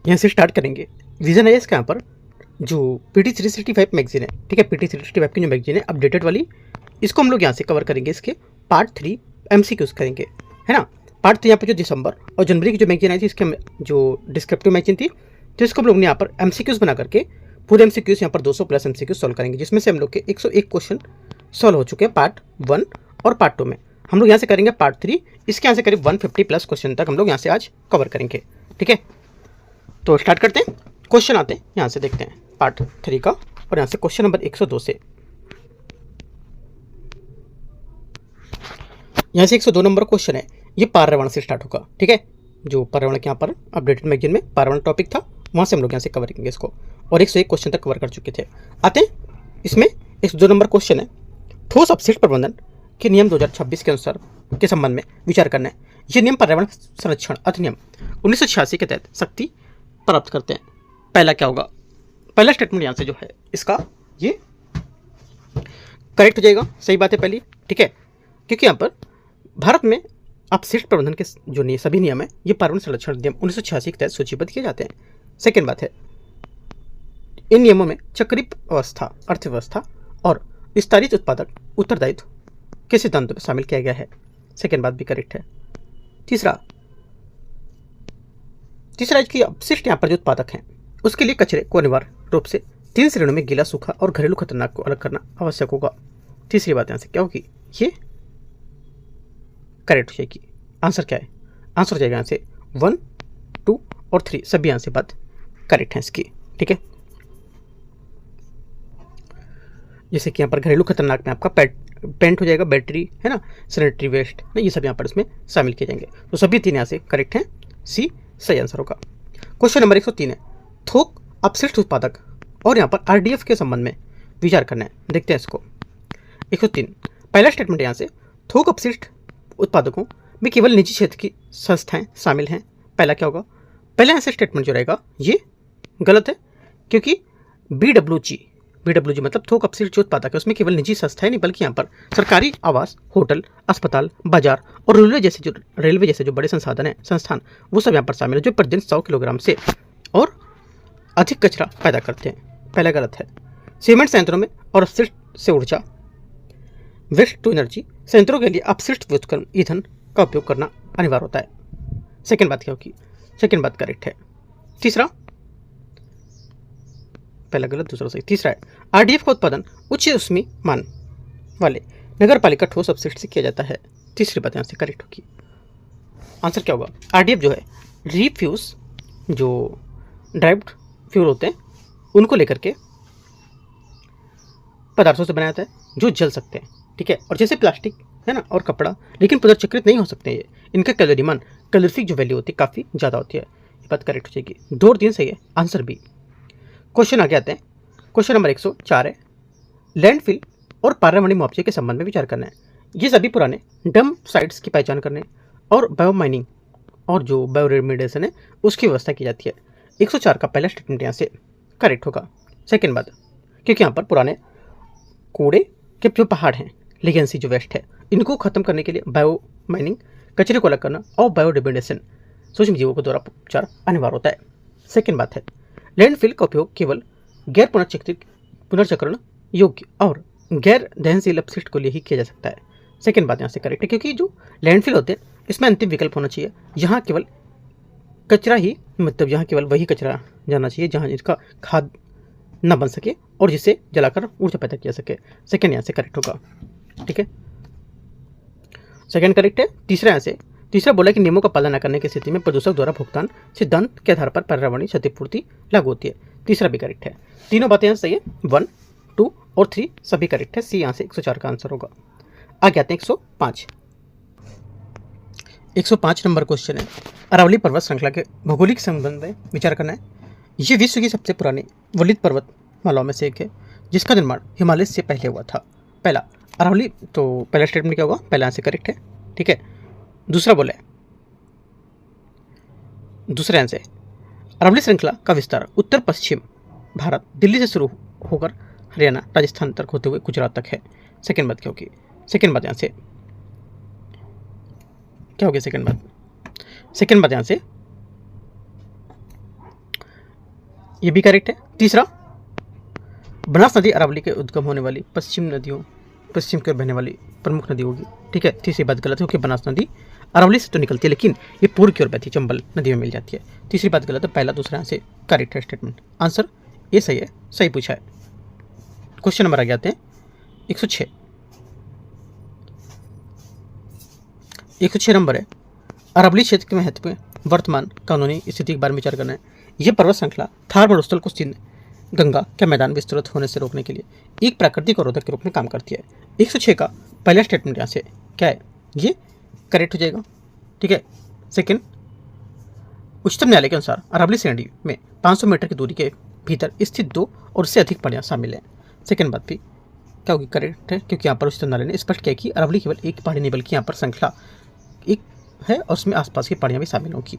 यहाँ से स्टार्ट करेंगे। रीज़न है इसका यहाँ पर जो PT 365 मैगजीन है, ठीक है, PT 365 की जो मैगजीन है अपडेटेड वाली, इसको हम लोग यहाँ से कवर करेंगे। इसके पार्ट 3 MCQs करेंगे, है ना। पार्ट 3 यहाँ पर जो दिसंबर और जनवरी की जो मैगजीन आई थी, इसके जो डिस्क्रिप्टिव मैगजीन थी, तो इसको हम लोग ने यहाँ पर MCQs बना करके पूरे MCQs यहाँ पर 200+ MCQs सॉल्व करेंगे, जिसमें से हम लोग के 101 क्वेश्चन सॉल्व हो चुके हैं पार्ट 1 और पार्ट 2 में। हम लोग यहाँ से करेंगे पार्ट 3, इसके यहाँ से करीब 150+ क्वेश्चन तक हम लोग यहाँ से आज कवर करेंगे, ठीक है। तो स्टार्ट करते हैं, क्वेश्चन आते हैं, यहाँ से देखते हैं पार्ट 3 का, और यहाँ से क्वेश्चन नंबर 102 से, यहाँ से 102 नंबर क्वेश्चन है, ये पर्यावरण से स्टार्ट होगा, ठीक है। जो पर्यावरण के यहाँ पर अपडेटेड मैगजीन में पर्यावरण टॉपिक था, वहाँ से हम लोग यहाँ से कवर करेंगे इसको, और 101 क्वेश्चन तक कवर कर चुके थे। आते हैं इसमें 102 नंबर क्वेश्चन है, ठोस अपशिष्ट प्रबंधन के नियम 2026 के अनुसार के संबंध में विचार करना है। ये नियम पर्यावरण संरक्षण अधिनियम 1986 के तहत शक्ति प्राप्त करते हैं। पहला क्या होगा, पहला स्टेटमेंट यहाँ से जो है इसका ये करेक्ट हो जाएगा, सही बात है पहली, ठीक है, क्योंकि यहाँ पर भारत में अपशिष्ट प्रबंधन के जो सभी नियम है ये पर्यावरण संरक्षण अधिनियम 1986 के तहत सूचीबद्ध किए जाते हैं। सेकेंड बात है, इन नियमों में चक्रीय अवस्था, अर्थव्यवस्था और विस्तारित उत्पादक उत्तरदायित्व के सिद्धांतों को शामिल किया गया है। सेकेंड बात भी करेक्ट है। तीसरा की अपशिष्ट यहाँ पर जो उत्पादक हैं उसके लिए कचरे को अनिवार्य रूप से 3 श्रेणियों में गीला, सूखा और घरेलू खतरनाक को अलग करना आवश्यक होगा। तीसरी बात यहाँ से क्या होगी, ये करेक्ट हो जाएगी। आंसर क्या है, आंसर हो जाएगा यहाँ से 1, 2 और 3 सभी यहाँ से बात करेक्ट है इसकी, ठीक है। जैसे कि यहाँ पर घरेलू खतरनाक में आपका पेंट हो जाएगा, बैटरी है ना, सैनिटरी वेस्ट ना, ये सब यहाँ पर इसमें शामिल किए जाएंगे, तो सभी 3 यहाँ से करेक्ट हैं, सी सही आंसर होगा। क्वेश्चन नंबर 103 है, थोक अपशिष्ट उत्पादक और यहाँ पर RDF के संबंध में विचार करना है। देखते हैं इसको। 103 पहला स्टेटमेंट यहाँ से, थोक अपशिष्ट उत्पादकों में केवल निजी क्षेत्र की संस्थाएं शामिल हैं। पहला क्या होगा, पहला यहाँ से स्टेटमेंट जो रहेगा ये गलत है, क्योंकि BWG मतलब थोक अपशिष्ट जो उत्पादक है उसमें केवल निजी संस्थाएं नहीं बल्कि यहाँ पर सरकारी आवास, होटल, अस्पताल, बाजार और रेलवे जैसे जो बड़े संस्थान वो सब यहाँ पर शामिल है, जो प्रतिदिन 100 किलोग्राम से और अधिक कचरा पैदा करते हैं। पहला गलत है। सीमेंट संयंत्रों में और अपशिष्ट से ऊर्जा, वेस्ट टू एनर्जी संयंत्रों के लिए अपशिष्ट व्युत्क्रम ईंधन का उपयोग करना अनिवार्य होता है। सेकेंड बात क्या होगी, सेकेंड बात करेक्ट है। तीसरा, पहला गलत दूसरा सही। तीसरा है, RDF का उत्पादन उच्च ऊष्मीय मान वाले नगर पालिका ठोस अपशिष्ट से किया जाता है। तीसरी बात यहाँ से करेक्ट होगी। आंसर क्या होगा, RDF जो है रिफ्यूज जो ड्राइव्ड फ्यूल होते हैं उनको लेकर के पदार्थों से बनाया जाता है जो जल सकते हैं, ठीक है, और जैसे प्लास्टिक है ना और कपड़ा, लेकिन पुनर्चक्रित नहीं हो सकते ये, इनका कैलोरीफिक जो वैल्यू होती है काफ़ी ज़्यादा होती है। ये बात करेक्ट हो जाएगी, 2 और 3 सही है, आंसर बी। क्वेश्चन आगे आते हैं, क्वेश्चन नंबर 104 है, लैंडफिल और पर्यावरणीय मुआवजे के संबंध में विचार करना है। ये सभी पुराने डंप साइट्स की पहचान करने और बायो माइनिंग और जो बायो रेमिडिएशन है उसकी व्यवस्था की जाती है। 104 का पहला स्टेटमेंट यहाँ से करेक्ट होगा। सेकेंड बात, क्योंकि यहाँ पर पुराने कूड़े के जो पहाड़ हैं, लेगेंसी जो वेस्ट है, इनको खत्म करने के लिए बायो माइनिंग, कचरे को अलग करना और बायो रेमिडिएशन सूक्ष्म जीवों के द्वारा उपचार अनिवार्य होता है। सेकेंड बात है, लैंडफिल का उपयोग केवल गैर पुनर्चक्रण योग्य और गैर दहनशील अपशिष्ट को लिए ही किया जा सकता है। सेकेंड बात यहाँ से करेक्ट है, क्योंकि जो लैंडफिल होते हैं इसमें अंतिम विकल्प होना चाहिए, यहाँ केवल कचरा ही, मतलब यहाँ केवल वही कचरा जाना चाहिए जहाँ इसका खाद न बन सके और जिसे जलाकर ऊर्जा पैदा किया सके। सेकेंड यहाँ से करेक्ट होगा, ठीक है, सेकेंड करेक्ट है। तीसरा यहाँ से, तीसरा बोला कि नियमों का पालन न करने की स्थिति में प्रदूषक द्वारा भुगतान सिद्धांत के आधार पर पर्यावरणीय क्षतिपूर्ति लागू होती है। तीसरा भी करेक्ट है, तीनों बातें यहाँ सही है, 1, 2 और 3 सभी करेक्ट है, सी यहाँ से 104 का आंसर होगा। आगे आते हैं 105 नंबर क्वेश्चन है, अरावली पर्वत श्रृंखला के भौगोलिक संबंध में विचार करना है। ये विश्व की सबसे पुरानी वलित पर्वतमालाओं में से एक है जिसका निर्माण हिमालय से पहले हुआ था। पहला अरावली, तो पहला स्टेटमेंट क्या होगा, पहला आंसर करेक्ट है, ठीक है। दूसरा बोला है, दूसरे आंसर, अरावली श्रृंखला का विस्तार उत्तर पश्चिम भारत दिल्ली से शुरू होकर हरियाणा, राजस्थान तक होते हुए गुजरात तक है। सेकेंड बात क्या होगी, सेकेंड बात यहाँ से क्या होगी, सेकेंड बात यहाँ से ये भी करेक्ट है। तीसरा, बनास नदी अरावली के उद्गम होने वाली पश्चिम की ओर बहने वाली प्रमुख नदी होगी। ठीक है, तीसरी बात गलत है क्योंकि बनास नदी अरावली से तो निकलती है लेकिन ये पूर्व की ओर बहती है, चंबल नदी में मिल जाती है। तीसरी बात गलत है, पहला दूसरा यहाँ से करेक्ट है स्टेटमेंट। आंसर ये सही है, सही पूछा है। क्वेश्चन नंबर आगे आते हैं 106। 106 नंबर है, अरावली क्षेत्र के महत्व में वर्तमान कानूनी स्थिति के बारे में विचार करना है। यह पर्वत श्रृंखला थार मरुस्थल को सिंध गंगा का मैदान विस्तृत होने से रोकने के लिए एक प्राकृतिक अवरोधक के रूप में काम करती है। 106 का पहला स्टेटमेंट यहाँ से क्या है, ये करेक्ट हो जाएगा। ठीक है, सेकंड, उच्चतम न्यायालय के अनुसार अरावली श्रेणी में 500 मीटर की दूरी के भीतर स्थित 2 और उससे अधिक पहाड़ियाँ शामिल हैं। सेकंड बात भी क्या होगी, करेक्ट है क्योंकि यहाँ पर उच्चतम न्यायालय ने स्पष्ट किया कि अरावली केवल एक पहाड़ी नहीं बल्कि यहाँ पर श्रृंखला एक है और उसमें आसपास की पहाड़ियाँ भी शामिल होंगी।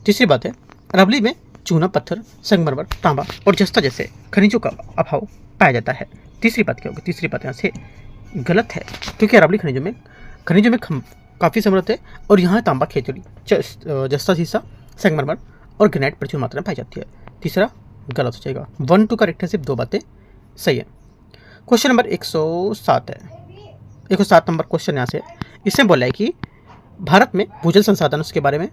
तीसरी बात है, अरावली में चूना पत्थर, संगमरमर, तांबा और जस्ता जैसे खनिजों का अभाव पाया जाता है। तीसरी बात क्या होगी, तीसरी बात यहाँ से गलत है क्योंकि अरावली खनिजों में काफ़ी समृद्ध है और यहाँ तांबा, खेजड़ी, जस्ता, सीसा, संगमरमर और ग्रेनाइट प्रचुर मात्रा में पाई जाती है। तीसरा गलत हो जाएगा। 1 2 करेक्ट है, सिर्फ 2 बातें सही है। क्वेश्चन नंबर 107 है। 107 नंबर क्वेश्चन यहाँ से इसमें बोला है कि भारत में भूजल संसाधन उसके बारे में।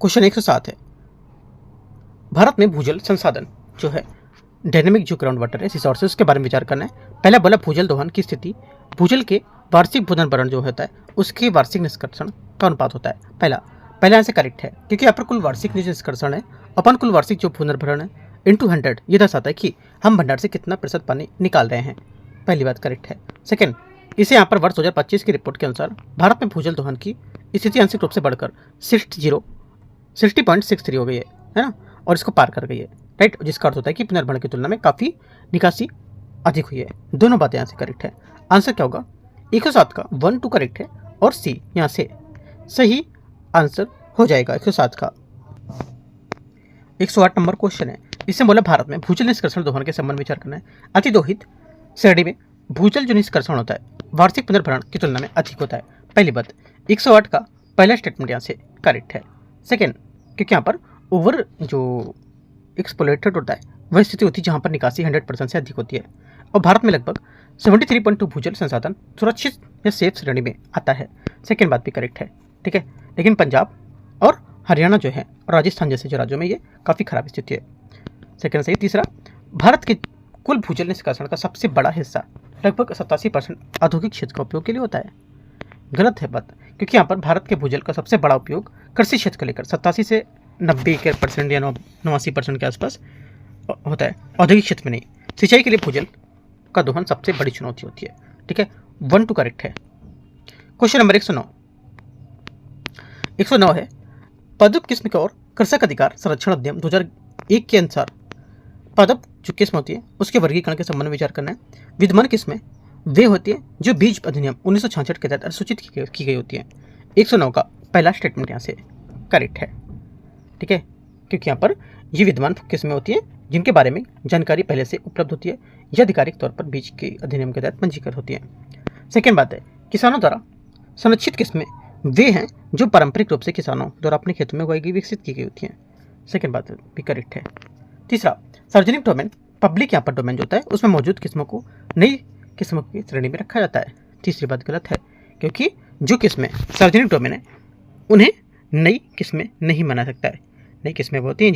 क्वेश्चन 107 है, भारत में भूजल संसाधन जो है डायनेमिक जो ग्राउंड वाटर है रिसोर्सेज के बारे में विचार करना है। पहला बोला भूजल दोहन की स्थिति, भूजल के वार्षिक भूजन जो होता है उसके वार्षिक निष्कर्षण का अनुपात होता है। पहला आंसर करेक्ट है क्योंकि यहाँ पर कुल वार्षिक निष्कर्षण है अपन कुल वार्षिक जो पुनर्भरण है इंटू 100 ये दर्शाता है कि हम भंडार से कितना प्रतिशत पानी निकाल रहे हैं। पहली बात करेक्ट है। सेकेंड, इसे यहाँ पर वर्ष 2025 की रिपोर्ट के अनुसार भारत में भूजल दोहन की स्थिति आंशिक रूप से बढ़कर 60.63 हो गई है ना, और इसको पार कर गई है, राइट, जिसका अर्थ होता है कि पुनर्भरण की तुलना में काफ़ी निकासी अधिक हुई है। दोनों बातें यहाँ से करेक्ट है। आंसर क्या होगा, 107 का 1 2 करेक्ट है और सी यहाँ से सही आंसर हो जाएगा 107 का। 108 नंबर क्वेश्चन है, इससे बोला भारत में भूजल निष्कर्षण दोहन के संबंध में विचार करना है। अतिदोहित श्रेणी में भूजल जो निष्कर्षण होता है वार्षिक पुनर्भरण की तुलना में अधिक होता है। पहली बात, 108 का पहला स्टेटमेंट यहाँ से करेक्ट है। सेकेंड, क्योंकि यहाँ पर ओवर जो एक्सप्लोइटेड होता है वह स्थिति होती है जहाँ पर निकासी 100% से अधिक होती है और भारत में लगभग 73.2 भूजल संसाधन सुरक्षित या सेफ श्रेणी में आता है। सेकेंड बात भी करेक्ट है, ठीक है, लेकिन पंजाब और हरियाणा जो है और राजस्थान जैसे जो राज्यों में ये काफ़ी खराब स्थिति है। सेकेंड सही। तीसरा, भारत के कुल भूजल निष्कासन का सबसे बड़ा हिस्सा लगभग 87% औद्योगिक क्षेत्र का उपयोग के लिए होता है। गलत है बात, क्योंकि यहाँ पर भारत के भूजल का सबसे बड़ा उपयोग कृषि क्षेत्र को लेकर 87 से 90% या 89% के आसपास होता है, औद्योगिक क्षेत्र में नहीं। सिंचाई के लिए भूजल का दोहन सबसे बड़ी चुनौती होती है। ठीक है, 1 2 करेक्ट है। क्वेश्चन नंबर 109 है, पादप किस्म के और कृषक अधिकार संरक्षण अधिनियम 2001 के अनुसार पादप जो किस्म होती है उसके वर्गीकरण के संबंध में विचार करना है। विद्यमान किस्में वे होती है जो बीज अधिनियम 1966 के तहत अधिसूचित की गई होती है। 109 का पहला स्टेटमेंट यहाँ से करेक्ट है। ठीक है, क्योंकि यहाँ पर ये विद्यमान किस्में होती है जिनके बारे में जानकारी पहले से उपलब्ध होती है या आधिकारिक तौर पर बीज के अधिनियम के तहत पंजीकृत होती है। सेकेंड बात है, किसानों द्वारा संरक्षित किस्में वे हैं जो पारंपरिक रूप से किसानों द्वारा अपने खेतों में उगाई गई विकसित की गई होती हैं। सेकेंड बात भी करेक्ट है। तीसरा, सार्वजनिक डोमेन पब्लिक यहाँ पर डोमेन जो होता है उसमें मौजूद किस्मों को नई किस्मों की श्रेणी में रखा जाता है। तीसरी बात गलत है, क्योंकि जो किस्में सार्वजनिक डोमेन है उन्हें नई किस्में नहीं माना सकता है। नई किस्में वो होती हैं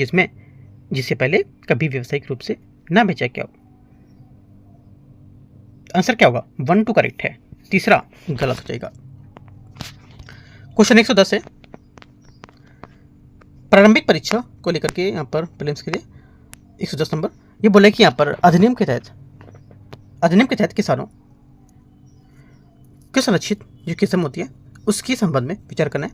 जिससे पहले कभी व्यावसायिक रूप से ना बेचा गया हो। आंसर क्या होगा, 1 2 करेक्ट है, तीसरा गलत हो जाएगा। क्वेश्चन 110 है, प्रारंभिक परीक्षा को लेकर के यहाँ पर प्रीलिम्स के लिए 110 नंबर ये बोला कि यहाँ पर अधिनियम के तहत किसानों के संरक्षित जो किस्म होती है उसके संबंध में विचार करना है।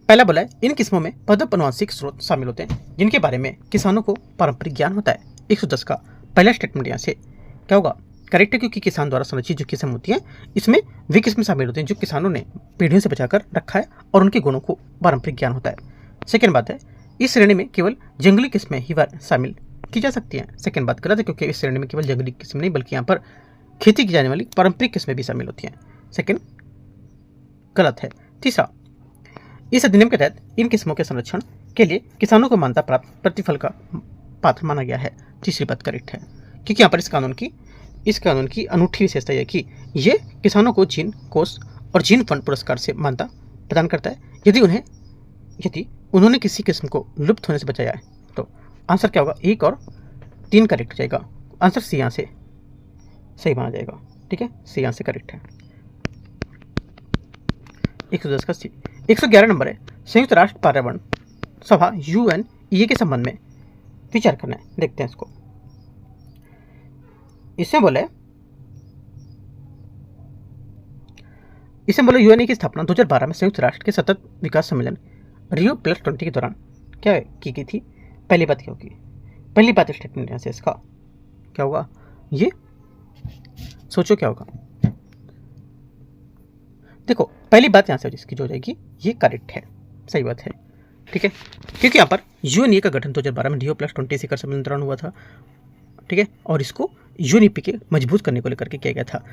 पहला बोला है, इन किस्मों में पादप अनुवांशिक स्रोत शामिल होते हैं जिनके बारे में किसानों को पारंपरिक ज्ञान होता है। 110 का पहला स्टेटमेंट यहाँ से क्या होगा, करेक्ट है, क्योंकि किसान द्वारा संरक्षित जो किस्म होती है इसमें वे किस्में शामिल होते हैं जो किसानों ने पीढ़ियों से बचाकर रखा है और उनके गुणों को पारंपरिक ज्ञान होता है। सेकेंड बात है, इस श्रेणी में केवल जंगली किस्में ही शामिल की जा सकती हैं। सेकेंड बात गलत है, क्योंकि इस श्रेणी में केवल जंगली किस्म नहीं बल्कि यहाँ पर खेती की जाने वाली पारंपरिक किस्में भी शामिल होती हैं। सेकेंड गलत है। तीसरा, इस अधिनियम के तहत इन किस्मों के संरक्षण के लिए किसानों को मान्यता प्राप्त प्रतिफल का पात्र माना गया है। तीसरी बात करेक्ट है, क्योंकि यहाँ पर इस कानून की अनूठी विशेषता यह कि ये किसानों को जीन कोष और जीन फंड पुरस्कार से मान्यता प्रदान करता है यदि उन्होंने किसी किस्म को लुप्त होने से बचाया है। तो आंसर क्या होगा, 1 और 3 करेक्ट हो जाएगा। आंसर सी यहाँ से सही माना जाएगा। ठीक है, सी यहाँ से करेक्ट है। 110 का सी। 111 नंबर है, संयुक्त राष्ट्र पर्यावरण सभा UNEA के संबंध में विचार करना है। देखते हैं इसको। इसमें बोले UNEA की स्थापना 2012 में संयुक्त राष्ट्र के सतत विकास सम्मेलन Rio+20 के दौरान क्या की गई थी। पहली बात क्या होगी, पहली बात स्टेटमेंट यहाँ से इसका क्या होगा, ये सोचो क्या होगा। देखो पहली बात यहाँ से जिसकी जो हो जाएगी ये करेक्ट है, सही बात है। ठीक है, क्योंकि यहाँ पर UNEA का गठन 2012 में Rio+20 शिखर सम्मेलन दौरान हुआ था। ठीक है, और इसको UNEP के मजबूत करने को लेकर के किया गया था।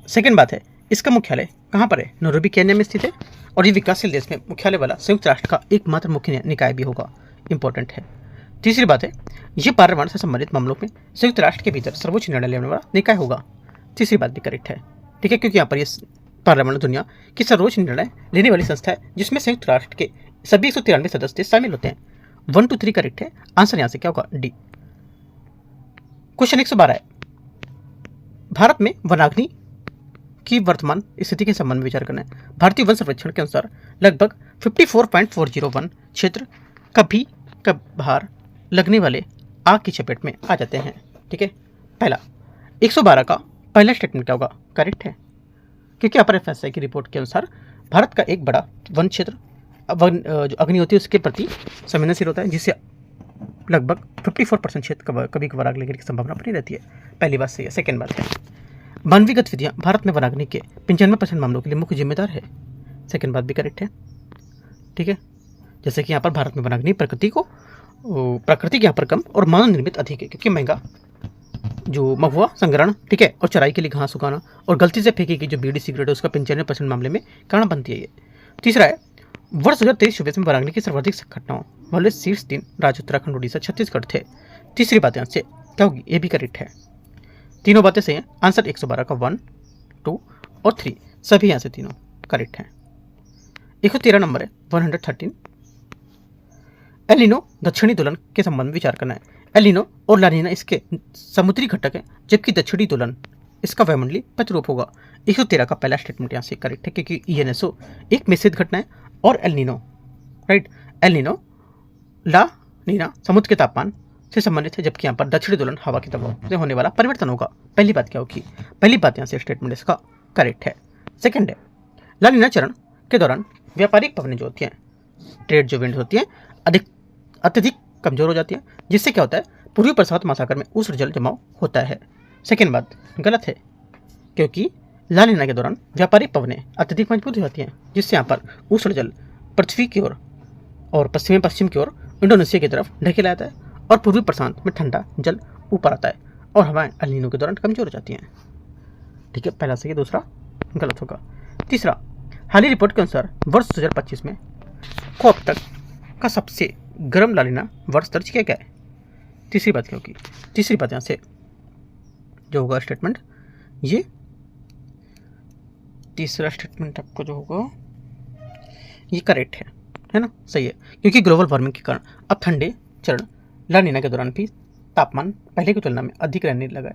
सेकंड बात है, इसका मुख्यालय कहाँ पर है, नैरोबी केन्या में स्थित है, और ये विकासशील देश में मुख्यालय वाला संयुक्त राष्ट्र का एकमात्र मुख्य निकाय भी होगा, इंपॉर्टेंट है। तीसरी बात है, ये पर्यावरण से संबंधित मामलों में संयुक्त राष्ट्र के भीतर सर्वोच्च निर्णय लेने वाला निकाय होगा। तीसरी बात भी करेक्ट है। ठीक है, क्योंकि यहाँ पर ये पर्यावरण दुनिया की सर्वोच्च निर्णय लेने वाली संस्था है जिसमें संयुक्त राष्ट्र के सभी 193 सदस्य देश शामिल होते हैं। 1 2 3 करेक्ट है। आंसर यहाँ से क्या होगा, डी। क्वेश्चन 112 है, भारत में वनाग्नि की वर्तमान स्थिति के संबंध में विचार करना है। भारतीय वन सर्वेक्षण के अनुसार लगभग 54.401 क्षेत्र कभी कभार लगने वाले आग की चपेट में आ जाते हैं। ठीक है, पहला 112 का पहला स्टेटमेंट क्या होगा, करेक्ट है, क्योंकि यहाँ पर FSI की रिपोर्ट के अनुसार भारत का एक बड़ा वन क्षेत्र जो अग्नि होती है उसके प्रति संवेदनशील होता है, जिससे लगभग 54% क्षेत्र कभी कभार आग लगने की संभावना बनी रहती है। पहली बात सही है। सेकेंड बात है, मानवीय गतिविधियाँ भारत में वनाग्नि के 95% मामलों के लिए मुख्य जिम्मेदार है। सेकेंड बात भी करेक्ट है। ठीक है, जैसे कि यहाँ पर भारत में वनाग्नि प्रकृति के यहाँ पर कम और मानव निर्मित अधिक है, क्योंकि महंगा जो महुआ संग्रहण, ठीक है, और चराई के लिए घास उगाना और गलती से फेंकी गई जो बीड़ी सिगरेट है उसका 95% मामले में कारण बनती है ये। तीसरा है, वर्ष 2023-24 में वनाग्नि की सर्वाधिक घटनाओं वाले शीर्ष 3 राज्य उत्तराखंड, उड़ीसा, छत्तीसगढ़ थे। तीसरी बात यहाँ से क्या होगी, ये भी करेक्ट है। तीनों बातें सही हैं। आंसर 112 का 1 2 और 3 सभी यहाँ से तीनों करेक्ट हैं। 113 नंबर है, 113, एल नीनो दक्षिणी दोलन के संबंध में विचार करना है। एल नीनो और ला नीना इसके समुद्री घटक है, जबकि दक्षिणी दोलन इसका वायुमंडलीय प्रतिरूप होगा। 113 का पहला स्टेटमेंट यहाँ से करेक्ट है, क्योंकि ENSO एक मिश्रित घटना है और El Nino, right, El Nino La Nina समुद्र के तापमान से संबंधित है, जबकि यहाँ पर दक्षिणी दोलन हवा के दबाव से होने वाला परिवर्तन होगा। पहली बात क्या होगी, पहली बात यहाँ से स्टेटमेंट इसका करेक्ट है। सेकेंड है, ला नीना चरण के दौरान व्यापारिक पवनें जो होती हैं, ट्रेड जो विंड होती हैं, अत्यधिक कमजोर हो जाती है, जिससे क्या होता है, पूर्वी प्रशांत महासागर में उष्ण जल जमाव होता है। सेकेंड बात गलत है, क्योंकि ला नीना के दौरान व्यापारिक पवनें अत्यधिक मजबूत हो जाती हैं, जिससे यहाँ पर उष्ण जल पृथ्वी की ओर और पश्चिम की ओर इंडोनेशिया की तरफ ढकेला जाता है, और पूर्वी प्रशांत में ठंडा जल ऊपर आता है और हवाएं एल नीनो के दौरान कमजोर हो जाती हैं। ठीक है, पहला सही है, दूसरा गलत होगा। तीसरा, हाल ही रिपोर्ट के अनुसार वर्ष 2025 में को अब तक का सबसे गर्म ला नीना वर्ष दर्ज किया गया है। तीसरी बात क्या होगी, तीसरी बात यहाँ से जो होगा स्टेटमेंट, ये तीसरा स्टेटमेंट आपको जो होगा ये करेक्ट है ना, सही है, क्योंकि ग्लोबल वार्मिंग के कारण अब ठंडे चरण ला नीना के दौरान भी तापमान पहले की तुलना में अधिक रहने लगा है,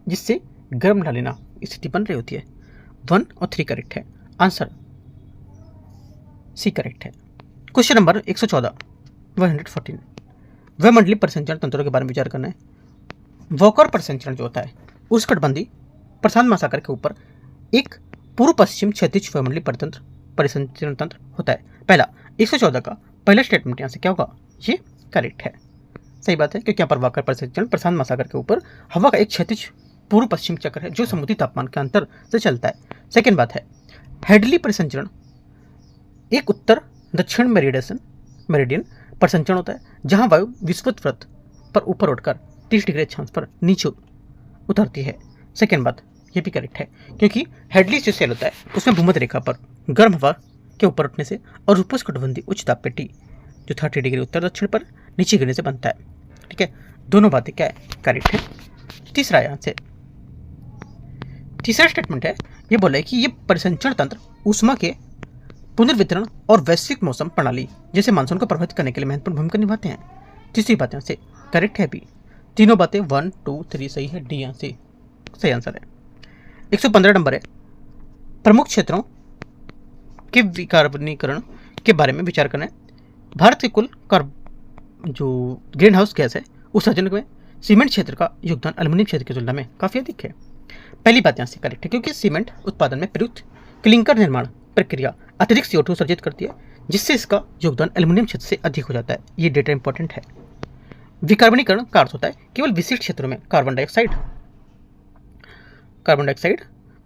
जिससे गर्म ला नीना स्थिति बन रही होती है। 1 और 3 करेक्ट है। आंसर सी करेक्ट है। क्वेश्चन नंबर 114 114, वायुमंडलीय परिसंचरण तंत्रों के बारे में विचार करना है। वॉकर परिसंचरण जो होता है उष्णकटिबंधीय प्रशांत महासागर के ऊपर एक पूर्व पश्चिम क्षैतिज वायुमंडलीय परिसंचरण तंत्र होता है। पहला 114 का पहला स्टेटमेंट यहाँ से क्या होगा, ये करेक्ट है, सही बात है, क्योंकि यहाँ पर वॉकर परिसंचरण प्रशांत महासागर के ऊपर हवा का एक क्षैतिज पूर्व पश्चिम चक्र है जो समुद्री तापमान के अंतर से चलता है। सेकेंड बात है, हेडली परिसंचरण एक उत्तर दक्षिण मेरिडियन परिसंचरण होता है, जहां वायु विषुवत वृत्त पर ऊपर उठकर 30 डिग्री अक्षांश पर नीचे उतरती है। सेकेंड बात ये भी करेक्ट है, क्योंकि हेडली जो सेल होता है उसमें भूमध्य रेखा पर गर्म हवा के ऊपर उठने से और उपोष्णकटिबंधीय उच्च दाब पेटी जो 30 डिग्री उत्तर दक्षिण पर नीचे गिरने से बनता है। ठीक है, दोनों बातें क्या है, करेक्ट है। तीसरा यहाँ से तीसरा स्टेटमेंट है, ये बोला है कि ये परिसंचरण तंत्र ऊष्मा के पुनर्वितरण और वैश्विक मौसम प्रणाली जैसे मानसून को प्रभावित करने के लिए महत्वपूर्ण भूमिका निभाते हैं। तीसरी बात यहाँ से करेक्ट है बी। तीनों बातें 1, 2, 3 सही है, डी यहाँ से सही आंसर है। 115 नंबर है, प्रमुख क्षेत्रों के विकार्बनीकरण के बारे में विचार करना है। भारत के कुल जो ग्रीन हाउस गैस है उत्सर्जन में सीमेंट क्षेत्र का योगदान एल्युमिनियम क्षेत्र की तुलना में काफी अधिक है। पहली बात यहाँ से करेक्ट है, क्योंकि सीमेंट उत्पादन में प्रयुक्त क्लिंकर निर्माण प्रक्रिया अतिरिक्त CO2 उत्सर्जित करती है, जिससे इसका योगदान एल्युमिनियम क्षेत्र से अधिक हो जाता है। ये डेटा इंपॉर्टेंट है। विकार्बनीकरण का अर्थ होता है केवल विशिष्ट क्षेत्रों में कार्बन डाइऑक्साइड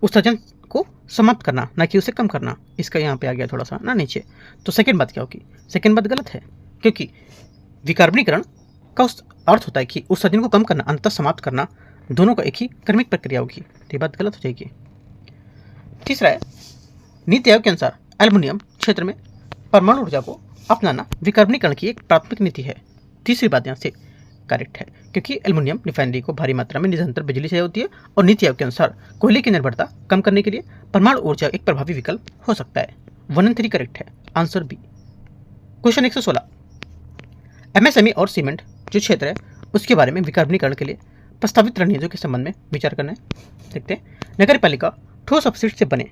उत्सर्जन को समाप्त करना, ना कि उसे कम करना। इसका यहाँ पे आ गया थोड़ा सा ना नीचे। तो सेकेंड बात क्या होगी, सेकेंड बात गलत है, क्योंकि विकार्बनीकरण का उस अर्थ होता है कि उत्सर्जन को कम करना, अंततः समाप्त करना, दोनों का एक ही क्रमिक प्रक्रिया होगी। तो ये बात गलत हो जाएगी। तीसरा है, नीति आयोग के अनुसार एल्युमिनियम क्षेत्र में परमाणु ऊर्जा को अपनाना विकार्बनीकरण की एक प्राथमिक नीति है। तीसरी बात यहाँ से करेक्ट है, क्योंकि एल्युमिनियम रिफाइनरी को भारी मात्रा में निरंतर बिजली चाहिए होती है और नीति आयोग के अनुसार कोयले की निर्भरता कम करने के लिए परमाणु ऊर्जा एक प्रभावी विकल्प हो सकता है। 1 और 3 करेक्ट है, आंसर बी। क्वेश्चन 116, MSME और सीमेंट जो क्षेत्र है उसके बारे में विकार्बनीकरण के लिए प्रस्तावित रणनीतियों के संबंध में विचार करना है। देखते हैं, नगर पालिका ठोस अपशिष्ट से बने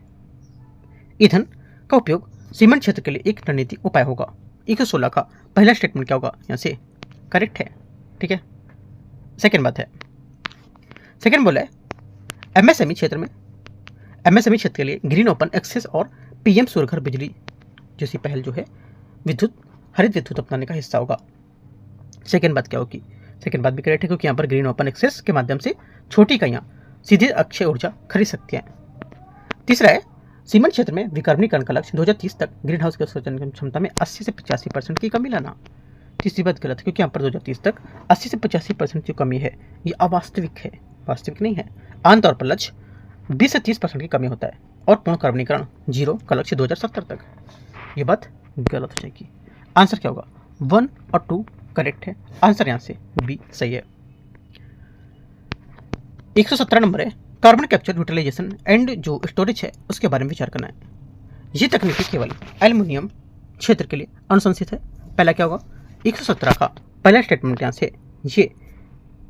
ईंधन का उपयोग सीमेंट क्षेत्र के लिए एक रणनीति उपाय होगा। 116 का पहला स्टेटमेंट क्या होगा, यहाँ से करेक्ट है। ठीक है, सेकेंड बात है, सेकेंड बोला है MSME क्षेत्र के लिए ग्रीन ओपन एक्सेस और PM सूर्यघर बिजली जैसी पहल जो है हरित विद्युत अपनाने का हिस्सा होगा। सेकेंड बात क्या होगी, सेकेंड बात भी करेक्ट है, क्योंकि यहाँ पर ग्रीन ओपन एक्सेस के माध्यम से छोटी इकाइयाँ सीधे अक्षय ऊर्जा खरीद सकती हैं। तीसरा है, सीमेंट क्षेत्र में विकार्बनीकरण का लक्ष्य 2030 तक ग्रीन हाउस के उत्सर्जन की क्षमता में 80 से 85% की कमी लाना। तीसरी बात गलत है, क्योंकि यहाँ पर 2030 तक 80 से 85% की कमी है, ये अवास्तविक है, वास्तविक नहीं है। आमतौर पर लक्ष्य 20 से 30% की कमी होता है और पूर्ण कार्बनीकरण 0 का लक्ष्य 2070 तक। ये बात गलत हो जाएगी। आंसर क्या होगा, 1 और 2 करेक्ट है, आंसर यहाँ से बी सही है। 117 नंबर है, कार्बन कैप्चर यूटिलाइजेशन एंड जो स्टोरेज है उसके बारे में विचार करना है। ये तकनीकी केवल एल्युमिनियम क्षेत्र के लिए अनुशंसित है। पहला क्या होगा, 117 का पहला स्टेटमेंट यहाँ से ये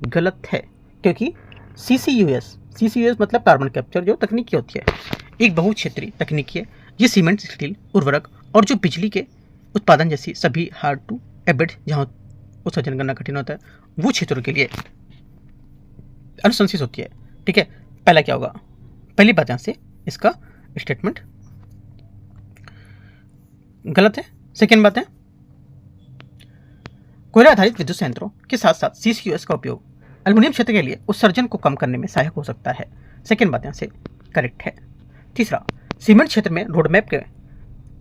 गलत है, क्योंकि CCUS मतलब कार्बन कैप्चर जो तकनीकी होती है एक बहुक्षेत्रीय तकनीकी है। ये सीमेंट, स्टील, उर्वरक और जो बिजली के उत्पादन जैसी सभी हार्ड टू एबिट जहाँ उत्सर्जन करना कठिन होता है वो क्षेत्रों के लिए अनुशंसित होती है। ठीक है, पहला क्या होगा, पहली बात यहाँ से इसका स्टेटमेंट गलत है। सेकेंड बात है, कोयला आधारित विद्युत संयंत्रों के साथ साथ CCUS का उपयोग एल्युमिनियम क्षेत्र के लिए उत्सर्जन को कम करने में सहायक हो सकता है। सेकेंड बात यहाँ से करेक्ट है। तीसरा, सीमेंट क्षेत्र में रोडमैप के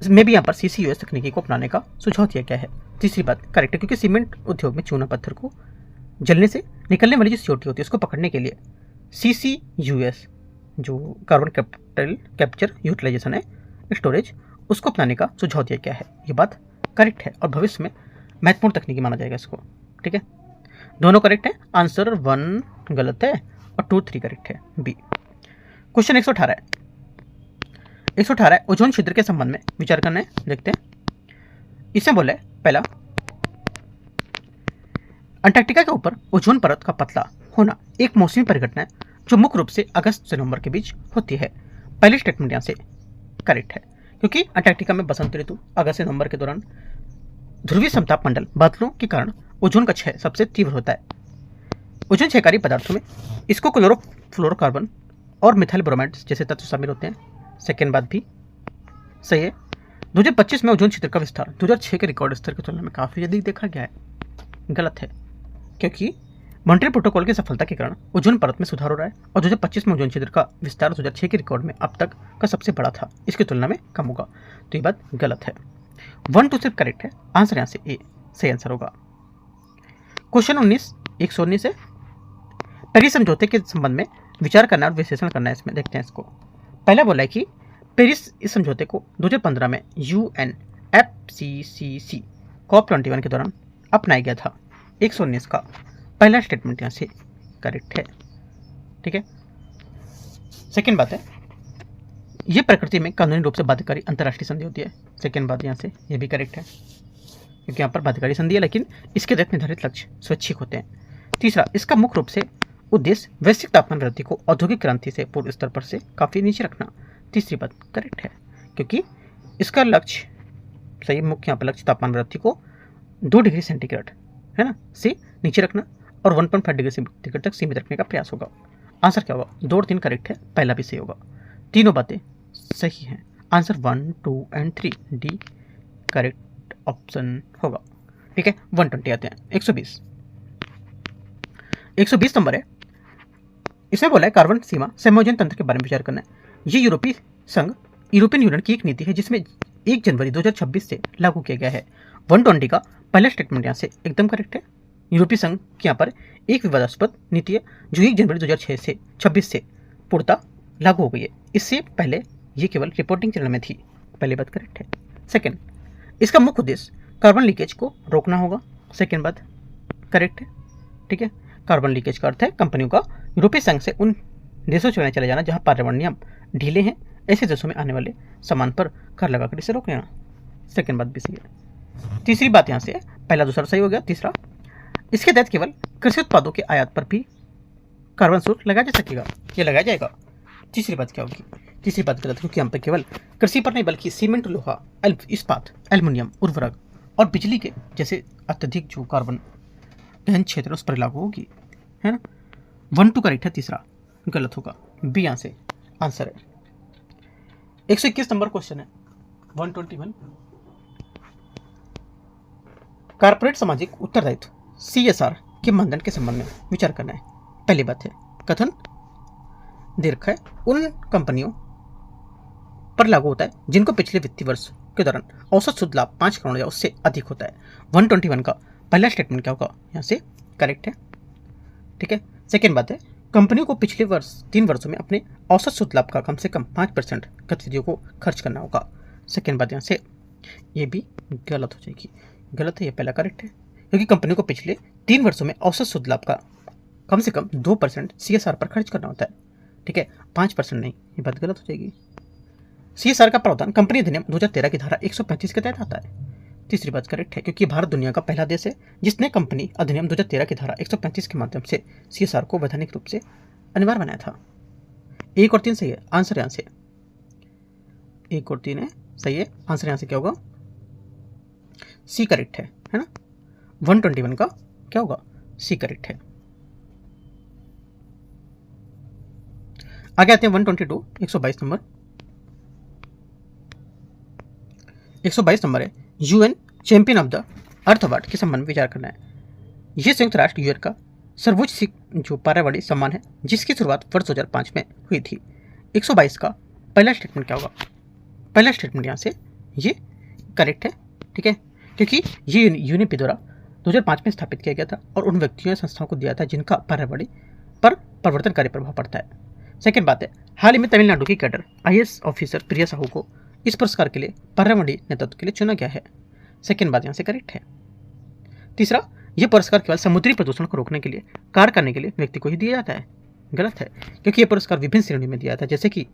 में भी यहाँ पर CCUS तकनीकी को अपनाने का सुझाव दिया गया है। तीसरी बात करेक्ट है, क्योंकि सीमेंट उद्योग में चूना पत्थर को जलने से निकलने वाली जो CO2 होती है उसको पकड़ने के लिए CCUS जो कार्बन कैप्चर यूटिलाइजेशन है स्टोरेज उसको अपनाने का सुझाव दिया गया है। ये बात करेक्ट है और भविष्य में महत्वपूर्ण तकनीकी माना जाएगा इसको। ठीक है, दोनों करेक्ट है, आंसर 1 गलत है और 2, 3 करेक्ट है, बी। क्वेश्चन 118 है, 118 है, ओजोन छिद्र के संबंध में विचार करना है। देखते हैं, इसमें बोले पहला, अंटार्कटिका के ऊपर ओजोन परत का पतला होना एक मौसमी परिघटना है जो मुख्य रूप से अगस्त से नवंबर के बीच होती है। पहले स्टेटमेंट यहाँ से करेक्ट है, क्योंकि अंटार्कटिका में बसंत ऋतु अगस्त से नवंबर के दौरान ध्रुवीय समताप मंडल बादलों के कारण ओजोन का क्षय सबसे तीव्र होता है। ओजोन क्षयकारी पदार्थों में इसको क्लोरोफ्लोरोकार्बन और मिथाइल ब्रोमाइड जैसे तत्व शामिल होते हैं। सेकेंड बात भी सही है। 2025 में ओजोन क्षेत्र का विस्तार 2006 के रिकॉर्ड स्तर की तुलना में काफी अधिक देखा गया है। गलत है, क्योंकि मॉन्ट्रियल प्रोटोकॉल की सफलता के कारण ओजोन परत में सुधार हो रहा है और 2025 में ओजोन क्षेत्र का विस्तार 2006 के रिकॉर्ड में अब तक का सबसे बड़ा था, इसकी तुलना में कम होगा। तो ये बात गलत है। 1, 2 सिर्फ करेक्ट है, आंसर यहाँ से ए सही आंसर होगा। क्वेश्चन 119 है, पेरिस समझौते के संबंध में विचार करना और विश्लेषण करना है। इसमें देखते हैं इसको। पहला बोला है कि पेरिस इस समझौते को 2015 में UNFCCC COP21 के दौरान अपनाया गया था। 119 का पहला स्टेटमेंट यहाँ से करेक्ट है। ठीक है, सेकेंड बात है, ये प्रकृति में कानूनी रूप से बाध्यकारी अंतर्राष्ट्रीय संधि होती है। सेकेंड बात यहाँ से ये भी करेक्ट है, क्योंकि यहाँ पर बाध्यकारी संधि है, लेकिन इसके तहत निर्धारित लक्ष्य स्वैच्छिक होते हैं। तीसरा, इसका मुख्य रूप से उद्देश्य वैश्विक तापमान वृद्धि को औद्योगिक क्रांति से पूर्व स्तर पर से काफ़ी नीचे रखना। तीसरी बात करेक्ट है, क्योंकि इसका लक्ष्य सही मुख्य यहाँ पर लक्ष्य तापमान वृद्धि को 2 डिग्री सेंटीग्रेड है ना से नीचे रखना और 1.5 डिग्री सेंटीग्रेड तक सीमित रखने का प्रयास होगा। आंसर क्या होगा? 2 और 3 करेक्ट है, पहला भी सही होगा। तीनों बातें सही हैं। Answer 1, 2 and 3 D correct option होगा। ठीक है, 120 आते हैं। 120 नंबर है, इसमें बोला है कार्बन सीमा संयोजन तंत्र के बारे में विचार करना है। ये यूरोपीय संघ यूरोपियन यूनियन की एक नीति है जिसमें 1 जनवरी 2026 से लागू किया गया है। 120 का पहला स्टेटमेंट यहाँ से एकदम करेक्ट है। यूरोपीय संघ की यहाँ पर एक विवादास्पद नीति है जो 1 जनवरी 2026 से पूर्णतः लागू हो गई है। इससे पहले ये केवल रिपोर्टिंग चरण में थी। पहली बात करेक्ट है। सेकंड, इसका मुख्य उद्देश्य कार्बन लीकेज को रोकना होगा। सेकंड बात करेक्ट है। ठीक है, कार्बन लीकेज का अर्थ है कंपनियों का यूरोपीय संघ से उन देशों से चले जाना जहां पर्यावरण नियम ढीले हैं। ऐसे देशों में आने वाले सामान पर कर लगाकर इसे रोक लेना। सेकंड बात भी सही है। तीसरी बात यहाँ से पहला दूसरा सही हो गया। तीसरा, इसके तहत केवल कृषि उत्पादों के आयात पर भी कार्बन शुल्क लगाया जा सकेगा, ये लगाया जाएगा। तीसरी बात क्या होगी? तीसरी बात गलत, क्योंकि यहाँ पर केवल कृषि पर नहीं बल्कि सीमेंट, लोहा, इस्पात, एल्युमिनियम, उर्वरक और बिजली के जैसे अत्यधिक जो कार्बन गहन क्षेत्र उस पर लागू होगी, है ना। 1, 2 करेक्ट है, तीसरा गलत होगा, बी यहाँ से आंसर है। 121 नंबर क्वेश्चन है 121, कारपोरेट सामाजिक उत्तरदायित्व CSR के मानदंड के संबंध में विचार करना है। पहली बात है कथन दीर्घ है उन कंपनियों पर लागू होता है जिनको पिछले वित्तीय वर्ष के दौरान औसत शुद्ध लाभ 5 करोड़ या उससे अधिक होता है। 121 का पहला स्टेटमेंट क्या होगा? यहाँ से करेक्ट है। ठीक है, सेकेंड बात है कंपनियों को पिछले 3 वर्षों में अपने औसत शुद्ध लाभ का कम से कम 5% गतिविधियों को खर्च करना होगा। सेकेंड बात यहाँ से ये भी गलत हो जाएगी, गलत है, ये पहला करेक्ट है, क्योंकि कंपनियों को पिछले 3 वर्षों में औसत शुद्ध लाभ का कम से कम 2% CSR पर खर्च करना होता है। ठीक है, 5% नहीं, ये बात गलत हो जाएगी। CSR का प्रावधान कंपनी अधिनियम 2013 की धारा 135 के तहत आता है। तीसरी बात करेक्ट है, क्योंकि भारत दुनिया का पहला देश है जिसने कंपनी अधिनियम 2013 की धारा 135 के माध्यम से CSR को वैधानिक रूप से अनिवार्य बनाया था। 1 और 3 सही है, आंसर यहाँ से 1 और 3 है सही है। आंसर यहाँ से क्या होगा? सी करेक्ट है ना। 121 का क्या होगा? सी करेक्ट है। आगे आते हैं 122, 122 नंबर। 122 नंबर है UN champion of the earth award के संबंध में विचार करना है। यह संयुक्त राष्ट्र UN का सर्वोच्च जो पर्यावरणीय सम्मान है जिसकी शुरुआत वर्ष 2005 में हुई थी। 122 का पहला स्टेटमेंट क्या होगा? पहला स्टेटमेंट यहाँ से ये करेक्ट है। ठीक है, क्योंकि ये यूएनईपी द्वारा 2005 में स्थापित किया गया था और उन व्यक्तियों या संस्थाओं को दिया था जिनका पर्यावरण पर परिवर्तनकारी प्रभाव पड़ता है। सेकेंड बात है हाल ही में तमिलनाडु की कैडर IAS ऑफिसर प्रिया साहू को इस पुरस्कार के लिए पर्यावरणीय नेतृत्व के लिए चुना गया है। सेकेंड बात यहाँ से करेक्ट है। तीसरा, यह पुरस्कार केवल समुद्री प्रदूषण को रोकने के लिए कार्य करने के लिए व्यक्ति को ही दिया जाता है। गलत है, क्योंकि यह पुरस्कार विभिन्न श्रेणियों में दिया जाता है, जैसे कि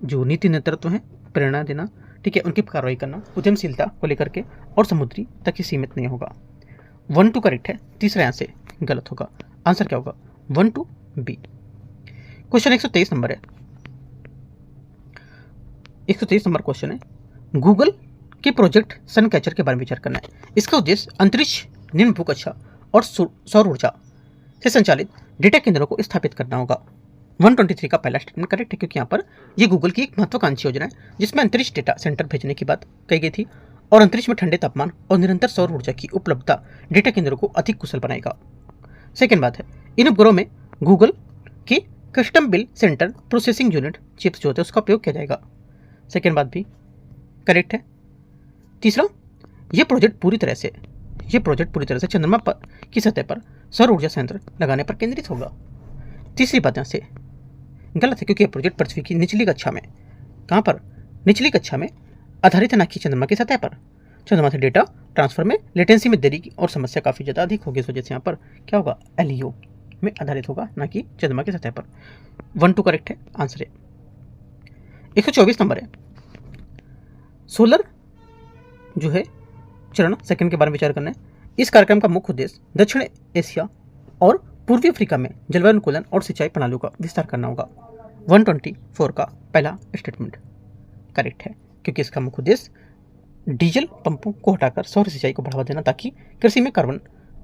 जो नीति नेतृत्व है, प्रेरणा देना, ठीक है, उनकी कार्रवाई करना, उद्यमशीलता को लेकर के, और समुद्री तक ही सीमित नहीं होगा। 1, 2 करेक्ट है, तीसरा यहाँ से गलत होगा। आंसर क्या होगा? 1, 2 बी। क्वेश्चन 123 नंबर है। 123 नंबर क्वेश्चन है गूगल के प्रोजेक्ट सन कैचर के बारे में विचार करना है। इसका उद्देश्य अंतरिक्ष, निम्न भूकक्षा और सौर ऊर्जा से संचालित डेटा केंद्रों को स्थापित करना होगा। 123 का पहला स्टेटमेंट करेक्ट है, क्योंकि यहाँ पर यह गूगल की एक महत्वाकांक्षी योजना है जिसमें अंतरिक्ष डेटा सेंटर भेजने की बात कही गई थी और अंतरिक्ष में ठंडे तापमान और निरंतर सौर ऊर्जा की उपलब्धता डेटा केंद्रों को अधिक कुशल बनाएगा। सेकेंड बात है इन उपग्रहों में गूगल की custom bill centre processing unit chips जो होते हैं उसका उपयोग किया जाएगा। सेकेंड बात भी करेक्ट है। तीसरा, यह प्रोजेक्ट पूरी तरह से चंद्रमा पर की सतह पर सौर ऊर्जा संयंत्र लगाने पर केंद्रित होगा। तीसरी बात यहाँ से गलत है, क्योंकि यह प्रोजेक्ट पृथ्वी की निचली कक्षा में, कहाँ पर? निचली कक्षा में आधारित है, ना कि चंद्रमा की सतह पर। चंद्रमा से डेटा ट्रांसफर में लेटेंसी में देरी की और समस्या काफ़ी ज़्यादा अधिक होगी, इस वजह से यहाँ पर क्या होगा, एलईओ में आधारित होगा, ना कि चंद्रमा की सतह पर। 1-2 करेक्ट है, आंसर है। 124 नंबर है, सोलर जो है चरण सेकंड के बारे में विचार करना है। इस कार्यक्रम का मुख्य उद्देश्य दक्षिण एशिया और पूर्वी अफ्रीका में जलवायु अनुकूलन और सिंचाई प्रणालियों का विस्तार करना होगा। 124 का पहला स्टेटमेंट करेक्ट है, क्योंकि इसका मुख्य उद्देश्य डीजल पंपों को हटाकर सौर सिंचाई को बढ़ावा देना, ताकि कृषि में कार्बन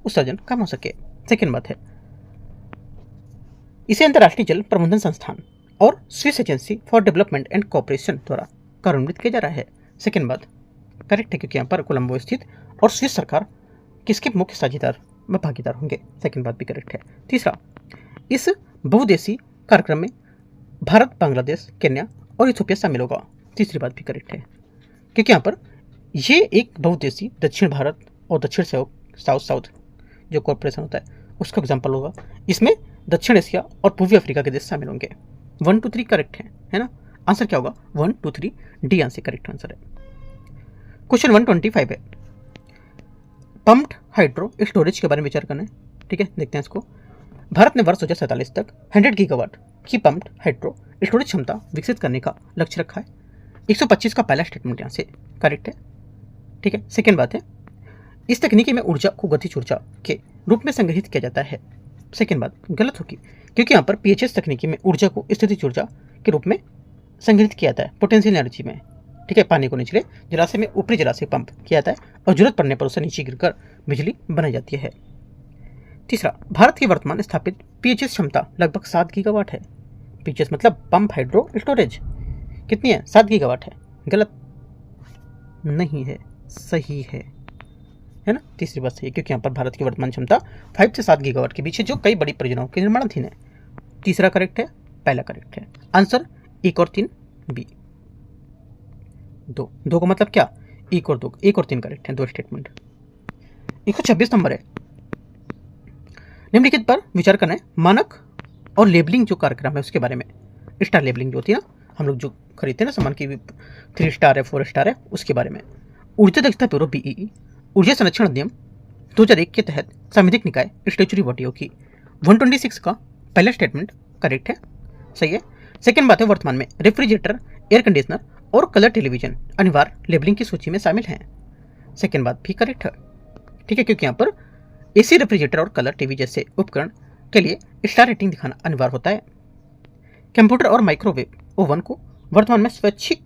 उत्सर्जन कम हो सके। सेकेंड बात है, इसे अंतर्राष्ट्रीय जल प्रबंधन संस्थान और Swiss agency for development and cooperation द्वारा कार्यान्वित किया जा रहा है। सेकेंड बात करेक्ट है, क्योंकि यहाँ पर कोलंबो स्थित और स्विस सरकार किसके मुख्य साझेदार व भागीदार होंगे। सेकेंड बात भी करेक्ट है। तीसरा, इस बहुदेशीय कार्यक्रम में भारत, बांग्लादेश, केन्या और इथियोपिया शामिल होगा। तीसरी बात भी करेक्ट है, क्योंकि यहाँ पर ये एक बहुदेशीय दक्षिण भारत और दक्षिण साउथ साउथ जो कॉर्पोरेशन होता है उसका एग्जाम्पल होगा। इसमें दक्षिण एशिया और पूर्वी अफ्रीका के देश शामिल होंगे। 1, 2, 3 करेक्ट है ना। आंसर क्या होगा, 1, 2, 3 डी आंसर करेक्ट आंसर है। क्वेश्चन 125 है, पम्प्ड हाइड्रो स्टोरेज के बारे में विचार करना है। ठीक है, देखते हैं इसको। भारत ने वर्ष 2047 तक 100 गीगावाट की पम्प्ड हाइड्रो स्टोरेज क्षमता विकसित करने का लक्ष्य रखा है। 125 का पहला स्टेटमेंट यहाँ से करेक्ट है। ठीक है, सेकेंड बात है, इस तकनीकी में ऊर्जा को गतिज ऊर्जा के रूप में संग्रहित किया जाता है। सेकेंड बात गलत होगी, क्योंकि यहाँ पर पीएचएस तकनीकी में ऊर्जा को स्थितिज ऊर्जा के रूप में संग्रहित किया जाता है, पोटेंशियल एनर्जी में। ठीक है, पानी को निचले जलाशय में ऊपरी जलाशय पंप किया जाता है और जरूरत पड़ने पर उसे नीचे गिरकर बिजली बनाई जाती है। तीसरा, भारत की वर्तमान स्थापित पीएचएस क्षमता लगभग 7 गीगावाट है। पीएचएस मतलब पंप हाइड्रो स्टोरेज कितनी है, 7 गीगावाट है। गलत नहीं है, सही है ना। तीसरी बात सही है, क्योंकि यहाँ पर भारत की वर्तमान क्षमता 5 से 7 गीगावाट के बीच है, जो कई बड़ी परियोजनाओं के निर्माणाधीन है। तीसरा करेक्ट है, पहला करेक्ट है। आंसर 1 और 3 बी। 2 का मतलब क्या, 1 और 3 करेक्ट है, 2 स्टेटमेंट। 126 नंबर है, निम्नलिखित पर विचार करना है। मानक और लेबलिंग जो कार्यक्रम है उसके बारे में। स्टार लेबलिंग जो होती है ना, हम लोग जो खरीदते हैं ना सामान की, 3 स्टार है, 4 स्टार है, उसके बारे में। ऊर्जा दक्षता ब्यूरो बीईई ऊर्जा संरक्षण अधिनियम 2001 के तहत संविधिक निकाय स्टैट्यूटरी बॉडी होगी। 126 का पहला स्टेटमेंट करेक्ट है, सही है। सेकेंड बात है, वर्तमान में रेफ्रिजरेटर, एयर कंडीशनर और कलर टेलीविजन अनिवार्य लेबलिंग की सूची में शामिल हैं। सेकेंड बात भी करेक्ट है। ठीक है, क्योंकि यहाँ पर एसी, रेफ्रिजरेटर और कलर टीवी जैसे उपकरण के लिए स्टार रेटिंग दिखाना अनिवार्य होता है। कंप्यूटर और माइक्रोवेव ओवन को वर्तमान में स्वैच्छिक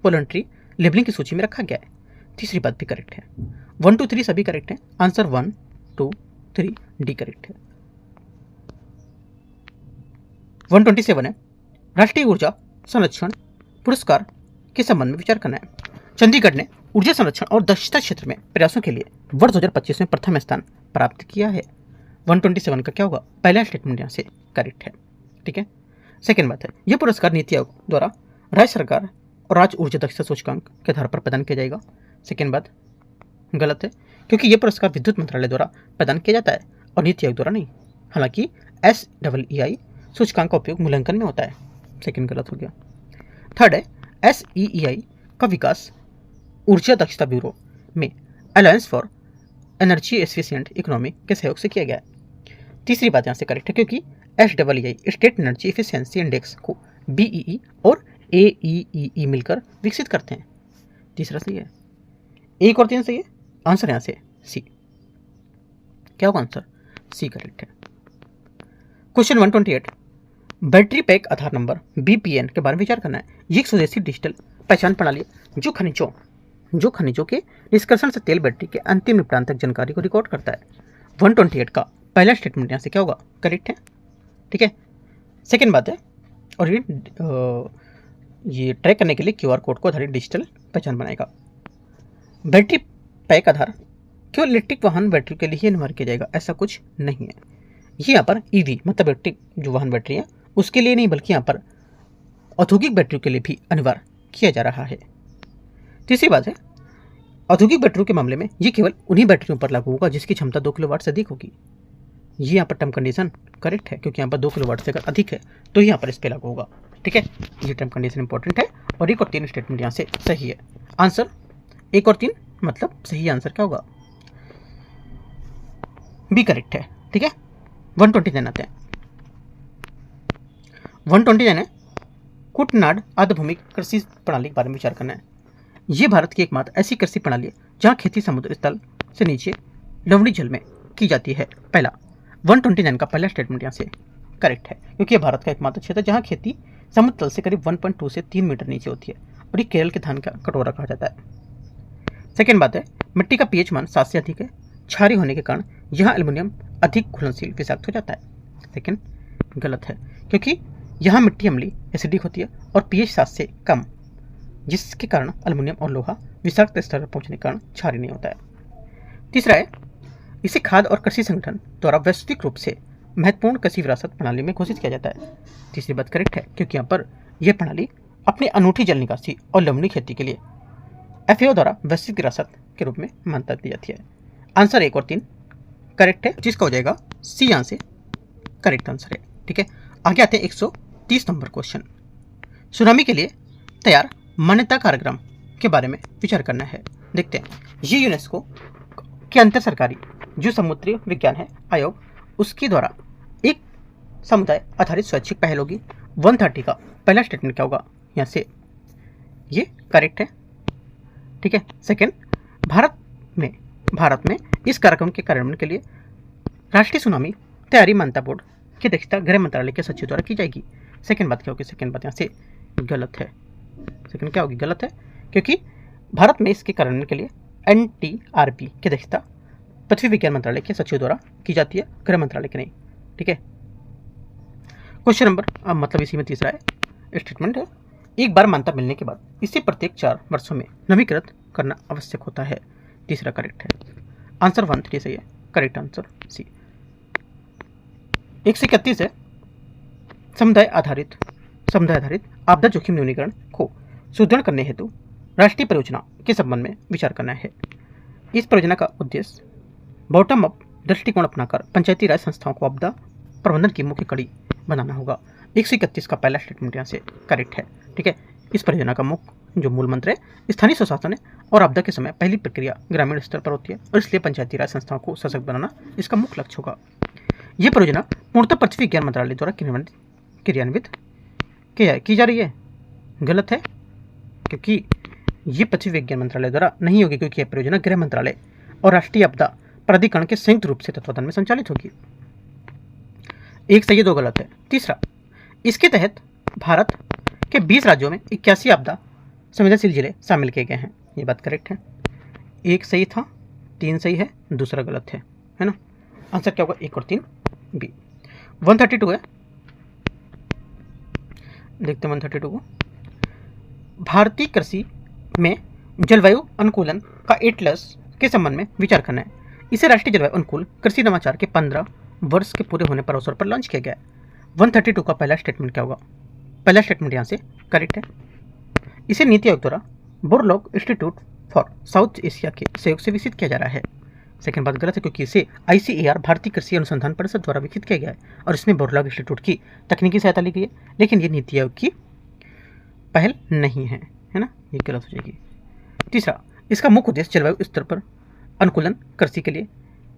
वॉलंटरी लेबलिंग की सूची में रखा गया है। तीसरी बात भी करेक्ट है। 1, 2, 3 सभी करेक्ट है। आंसर 1, 2, 3 डी करेक्ट है। 127 है, राष्ट्रीय ऊर्जा संरक्षण पुरस्कार के संबंध में विचार करना है। चंडीगढ़ ने ऊर्जा संरक्षण और दक्षता क्षेत्र में प्रयासों के लिए वर्ष 2025 में प्रथम स्थान प्राप्त किया है। 127 का क्या होगा, पहला स्टेटमेंट यहाँ से करेक्ट है। ठीक है, सेकेंड बात है, यह पुरस्कार नीति आयोग द्वारा राज्य सरकार और राज्य ऊर्जा दक्षता सूचकांक के आधार पर प्रदान किया जाएगा। सेकेंड बात गलत है, क्योंकि यह पुरस्कार विद्युत मंत्रालय द्वारा प्रदान किया जाता है और नीति आयोग द्वारा नहीं। हालांकि SEEI सूचकांक का उपयोग मूल्यांकन में होता है। सेकेंड गलत हो गया। थर्ड है, SEEI का विकास ऊर्जा दक्षता ब्यूरो में alliance for energy efficient economy के सहयोग से किया गया है। तीसरी बात यहाँ से करेक्ट है, क्योंकि SEEI state energy efficiency index को BEE और AEEE मिलकर विकसित करते हैं। तीसरा सही है। 1 और 3 सही है। आंसर यहाँ से सी। क्या होगा आंसर, सी करेक्ट है। क्वेश्चन 128, बैटरी पैक आधार नंबर BPN के बारे में विचार करना है। ये एक स्वदेशी डिजिटल पहचान प्रणाली है जो खनिजों के निष्कर्षण से तेल बैटरी के अंतिम निपटान तक जानकारी को रिकॉर्ड करता है। 128 का पहला स्टेटमेंट यहाँ से क्या होगा, करेक्ट है। ठीक है, सेकेंड बात है, और ये ट्रैक करने के लिए QR कोड को आधारित डिजिटल पहचान बनाएगा। बैटरी पैक आधार केवल इलेक्ट्रिक वाहन बैटरी के लिए ही अनिवार्य किया जाएगा, ऐसा कुछ नहीं है। ये यहाँ पर EV मतलब इलेक्ट्रिक जो वाहन बैटरी है उसके लिए नहीं, बल्कि यहाँ पर औद्योगिक बैटरी के लिए भी अनिवार्य किया जा रहा है। तीसरी बात है, औद्योगिक बैटरियों के मामले में ये केवल उन्हीं बैटरियों पर लागू होगा जिसकी क्षमता 2 किलोवाट से अधिक होगी। ये यहाँ पर टर्म कंडीशन करेक्ट है, क्योंकि यहाँ पर 2 किलोवाट से अगर अधिक है तो यहाँ पर इस पर लागू होगा। ठीक है, ये टर्म कंडीशन इंपॉर्टेंट है। और 1 और 3 स्टेटमेंट यहाँ से सही है। आंसर 1 और 3 मतलब सही आंसर क्या होगा? बी करेक्ट है। ठीक है, 129 आते हैं। 129 है कुटनाड आर्द्रभूमि कृषि प्रणाली के बारे में विचार करना है। ये भारत की एकमात्र ऐसी कृषि प्रणाली है जहाँ खेती समुद्र तल से नीचे लवणीय जल में की जाती है। पहला 129 का पहला स्टेटमेंट यहाँ से करेक्ट है, क्योंकि यह भारत का एकमात्र क्षेत्र है जहाँ खेती समुद्र तल से करीब 1.2 से 3 मीटर नीचे होती है और ये केरल के धान का कटोरा कहा जाता है। सेकेंड बात है, मिट्टी का पीएच मान 7 से अधिक है। क्षारीय होने के कारण यहाँ एल्युमिनियम अधिक घुलनशील विषाक्त हो जाता है। सेकेंड गलत है, क्योंकि यहाँ मिट्टी अम्लीय एसिडिक होती है और पीएच 7 से कम, जिसके कारण एल्युमिनियम और लोहा विषाक्त स्तर पर पहुंचने के कारण क्षारीय नहीं होता है। तीसरा है, इसे खाद्य और कृषि संगठन द्वारा वैश्विक रूप से महत्वपूर्ण कृषि विरासत प्रणाली में घोषित किया जाता है। तीसरी बात करेक्ट है, क्योंकि यहाँ पर यह प्रणाली अपनी अनूठी जल निकासी और लवणीय खेती के लिए FAO द्वारा वैश्विक विरासत के रूप में मान्यता दी जाती है। आंसर 1 और 3 करेक्ट है, जिसका हो जाएगा सी यहाँ से करेक्ट आंसर है। ठीक है, आगे आते हैं 130 नंबर क्वेश्चन। सुनामी के लिए तैयार मान्यता कार्यक्रम के बारे में विचार करना है। देखते हैं, ये यूनेस्को के अंतर सरकारी जो समुद्री विज्ञान है आयोग, उसके द्वारा एक समुदाय आधारित स्वैच्छिक पहल होगी। 130 का पहला स्टेटमेंट क्या होगा? यहाँ से ये करेक्ट है। ठीक है, सेकेंड, भारत में इस कार्यक्रम के कार्यान्वयन के लिए राष्ट्रीय सुनामी तैयारी मान्यता बोर्ड की अध्यक्षता गृह मंत्रालय के सचिव द्वारा की जाएगी। सेकेंड बात क्या होगी? सेकेंड बात यहाँ से गलत है। सेकेंड क्या होगी? गलत है, क्योंकि भारत में इसके कार्यान्वयन के लिए NTRP की अध्यक्षता पृथ्वी विज्ञान मंत्रालय के सचिव द्वारा की जाती है, गृह मंत्रालय के नहीं। ठीक है, क्वेश्चन नंबर मतलब इसी में तीसरा है स्टेटमेंट है, एक बार मान्यता मिलने के बाद इसे प्रत्येक 4 वर्षों में नवीकृत करना आवश्यक होता है। तीसरा करेक्ट है। आंसर 1 सही है, करेक्ट आंसर सी। 131 है, समुदाय आधारित आपदा जोखिम न्यूनीकरण को सुदृढ़ करने हेतु राष्ट्रीय परियोजना के संबंध में विचार करना है। इस परियोजना का उद्देश्य बॉटम अप दृष्टिकोण अपनाकर पंचायती राज संस्थाओं को आपदा प्रबंधन की मुख्य कड़ी बनाना होगा। 131 का पहला स्टेटमेंट यहाँ से करेक्ट है। ठीक है, इस परियोजना का मुख्य जो मूल मंत्र है स्थानीय स्वशासन है और आपदा के समय पहली प्रक्रिया ग्रामीण स्तर पर होती है और इसलिए पंचायती राज संस्थाओं को सशक्त बनाना इसका मुख्य लक्ष्य होगा। यह परियोजना पूर्णतः पृथ्वी विज्ञान मंत्रालय द्वारा क्रियान्वित की जा रही है। गलत है, क्योंकि ये पृथ्वी विज्ञान मंत्रालय द्वारा नहीं होगी, क्योंकि यह परियोजना गृह मंत्रालय और राष्ट्रीय आपदा प्राधिकरण के संयुक्त रूप से तत्वाधान में संचालित होगी। 1 सही है, 2 गलत है। तीसरा, इसके तहत भारत के 20 राज्यों में 81 आपदा संवेदनशील जिले शामिल किए गए हैं। ये बात करेक्ट है। 1 सही था, 3 सही है, दूसरा गलत है ना। आंसर क्या होगा? 1 और 3 बी। 132 है, देखते हैं 132 को। भारतीय कृषि में जलवायु अनुकूलन का एटलस के संबंध में विचार करना है। इसे राष्ट्रीय जलवायु अनुकूल कृषि नवाचार के 15 वर्ष के पूरे होने पर अवसर पर लॉन्च किया गया है। 132 का पहला स्टेटमेंट क्या होगा? पहला स्टेटमेंट यहाँ से करेक्ट है। इसे नीति आयोग द्वारा Borlaug institute for south Asia के सहयोग से विकसित किया जा रहा है। सेकेंड बात गलत है, क्योंकि इसे ICAR भारतीय कृषि अनुसंधान परिषद द्वारा विकसित किया गया है और इसमें बोरलॉग इंस्टीट्यूट की तकनीकी सहायता ली गई है, लेकिन ये नीति आयोग की पहल नहीं है ना, ये गलत हो जाएगी। तीसरा, इसका मुख्य उद्देश्य जलवायु स्तर पर अनुकूलन कृषि के लिए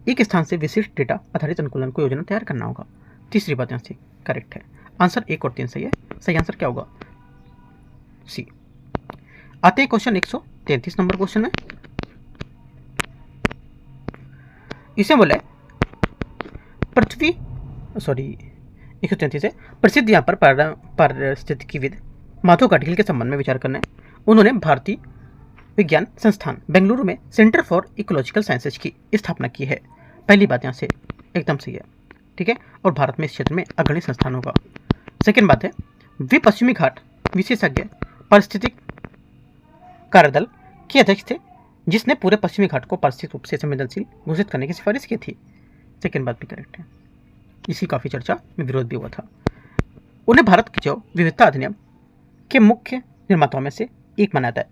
एक स्थान से विशिष्ट डेटा आधारित अनुकूलन को योजना तैयार करना होगा। तीसरी बात यहाँ से करेक्ट है। आंसर 1 और 3 सही है। सही आंसर क्या होगा? सी। आते हैं क्वेश्चन 133 नंबर क्वेश्चन में। इसे बोला है 133 है, प्रसिद्ध यहाँ पर पारिस्थितिकीविद माधव गाडगिल के संबंध में विचार करना है। उन्होंने भारतीय विज्ञान संस्थान बेंगलुरु में सेंटर फॉर इकोलॉजिकल साइंसेज की स्थापना की है। पहली बात यहाँ से एकदम सही है। ठीक है, और भारत में इस क्षेत्र में अग्रणी संस्थान होगा। सेकेंड बात है, वे पश्चिमी घाट विशेषज्ञ पारिस्थितिक कार्यदल के अध्यक्ष थे, जिसने पूरे पश्चिमी घाट को पारिस्थितिक रूप से संवेदनशील घोषित करने की सिफारिश की थी। सेकेंड बात भी करेक्ट है। इसकी काफ़ी चर्चा में विरोध भी हुआ था। उन्हें भारत के जैव विविधता अधिनियम के मुख्य निर्माताओं में से एक माना जाता है।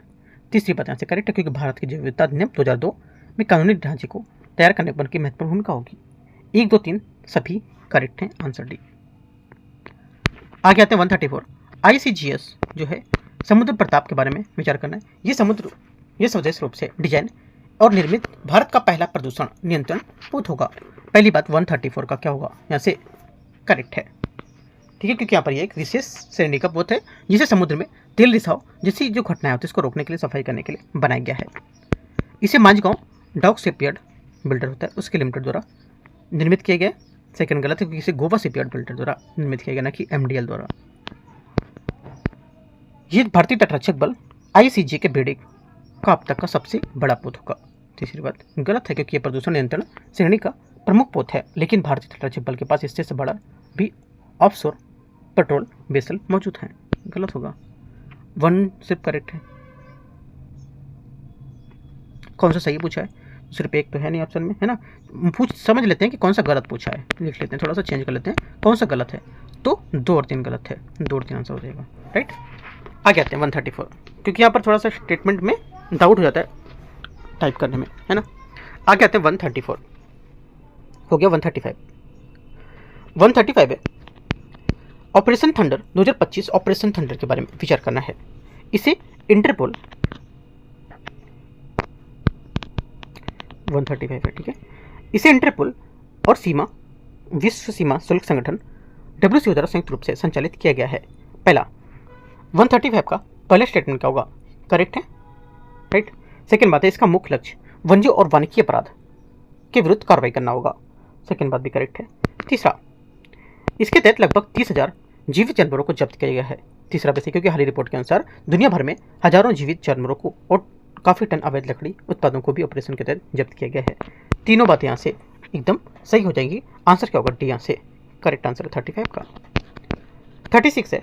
तीसरी बात यहाँ से करेक्ट है, क्योंकि भारत के जैव विविधता अधिनियम 2002 में कानूनी ढांचे को तैयार करने पर उनकी महत्वपूर्ण भूमिका होगी। 1, 2, 3 सभी करेक्ट हैं, आंसर डी। आगे आते हैं 134। ICGS जो है समुद्र प्रताप के बारे में विचार करना है। ये स्वदेश रूप से डिजाइन और निर्मित भारत का पहला प्रदूषण नियंत्रण पोत होगा। पहली बात 134 का क्या होगा, यहाँ से करेक्ट है। ठीक है, क्योंकि यहाँ पर ये एक विशेष श्रेणी का पोत है जिसे समुद्र में तेल रिसाव जैसी जो घटनाएं होती है उसको रोकने के लिए, सफाई करने के लिए बनाया गया है। इसे माझगांव डॉक शिपयार्ड बिल्डर होता है उसके लिमिटेड द्वारा निर्मित किया गया। सेकंड गलत है, क्योंकि इसे गोवा शिपयार्ड बिल्डर द्वारा निर्मित किया गया, ना कि MDL द्वारा। ये भारतीय तटरक्षक बल ICJ के बेड़े का अब तक का सबसे बड़ा पोत होगा। तीसरी बात गलत है, क्योंकि ये प्रदूषण नियंत्रण श्रेणी का प्रमुख पोत है, लेकिन भारतीय तटरक्षक बल के पास इससे से बड़ा भी ऑफशोर पेट्रोल वेसल मौजूद हैं। गलत होगा, 1 सिर्फ करेक्ट है। कौन सा सही पूछा है, सिर्फ एक तो है नहीं ऑप्शन में, है ना। समझ लेते हैं कि कौन सा गलत पूछा है, लिख लेते हैं, थोड़ा सा चेंज कर लेते हैं कौन सा गलत है। तो 2 और 3 गलत है, 2 और 3 आंसर हो जाएगा, राइट। आगे आते हैं 134, क्योंकि यहाँ पर थोड़ा सा स्टेटमेंट में डाउट हो जाता है टाइप करने में, है ना। आगे आते हैं 134, हो गया 135। 135 है ऑपरेशन थंडर 2025 ऑपरेशन थंडर के बारे में विचार करना है। इसे इंटरपोल 135 है, ठीक है। इसे इंटरपोल और विश्व सीमा शुल्क संगठन WCO द्वारा संयुक्त रूप से संचालित किया गया है। पहला 135 का पहला स्टेटमेंट क्या होगा, करेक्ट है, राइट। सेकेंड बात है इसका मुख्य लक्ष्य वन्य और वानिकी अपराध के विरुद्ध कार्रवाई करना होगा। सेकेंड बात भी करेक्ट है। तीसरा, इसके तहत लगभग 30,000 जीवित जानवरों को जब्त किया गया है। तीसरा वैसे, क्योंकि हाल ही रिपोर्ट के अनुसार दुनिया भर में हजारों जीवित जानवरों को और काफ़ी टन अवैध लकड़ी उत्पादों को भी ऑपरेशन के तहत जब्त किया गया है। तीनों बातें यहाँ से एकदम सही हो जाएंगी। आंसर क्या होगा, डी यहाँ से करेक्ट आंसर है 35 का। 36 है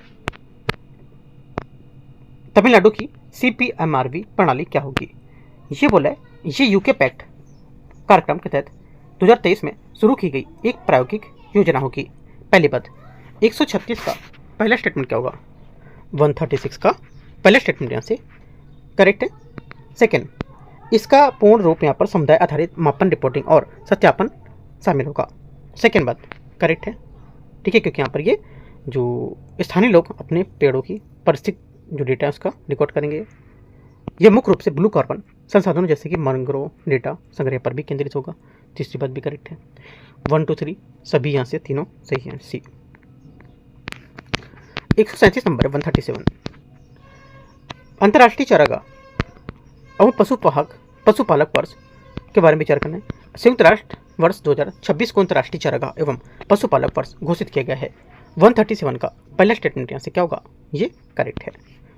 तमिलनाडु की CPMRV प्रणाली क्या होगी। ये बोला है ये यूके पैक्ट कार्यक्रम के तहत 2023 में शुरू की गई एक प्रायोगिक योजना होगी। पहली बात 136 का पहला स्टेटमेंट क्या होगा, 136 का पहला स्टेटमेंट यहाँ से करेक्ट है। सेकेंड, इसका पूर्ण रूप यहाँ पर समुदाय आधारित मापन रिपोर्टिंग और सत्यापन शामिल होगा। सेकेंड बात करेक्ट है, ठीक है, क्योंकि यहाँ पर ये जो स्थानीय लोग अपने पेड़ों की परिस्थिति जो डेटा है उसका रिकॉर्ड करेंगे। यह मुख्य रूप से ब्लू कार्बन संसाधनों जैसे कि मैंग्रोव डेटा संग्रह पर भी केंद्रित होगा। तीसरी बात भी करेक्ट है। 1 2 3 सभी यहाँ से तीनों सही हैं। सी 137 नंबर है 137 अंतर्राष्ट्रीय चारागाह और पशुपालक वर्ष के बारे में विचार करना है। संयुक्त राष्ट्र वर्ष 2026 को अंतर्राष्ट्रीय चारागाह एवं पशुपालक वर्ष घोषित किया गया है। 137 का पहला स्टेटमेंट यहाँ से क्या होगा, ये करेक्ट है।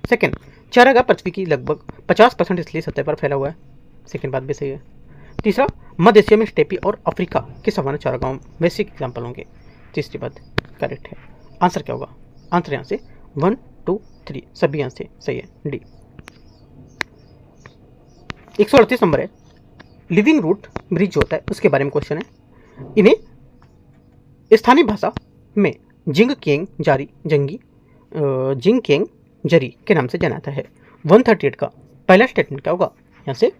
सेकेंड, चारागाह पृथ्वी की लगभग 50% इसलिए सतह पर फैला हुआ है। सेकेंड बात भी सही है। तीसरा, मध्य एशिया में स्टेपी और अफ्रीका के सवाना चारागाहों बेसिक एग्जाम्पल होंगे। तीसरी बात करेक्ट है। आंसर क्या होगा, आंसर यहाँ से 1 2 3 सभी यहाँ से सही है, डी। 138 नंबर है लिविंग रूट ब्रिज जो होता है उसके बारे में क्वेश्चन है। इन्हें स्थानीय भाषा में जिंग केंग जरी के नाम से जाना जाता है। 138 का पहला स्टेटमेंट क्या होगा, यहाँ से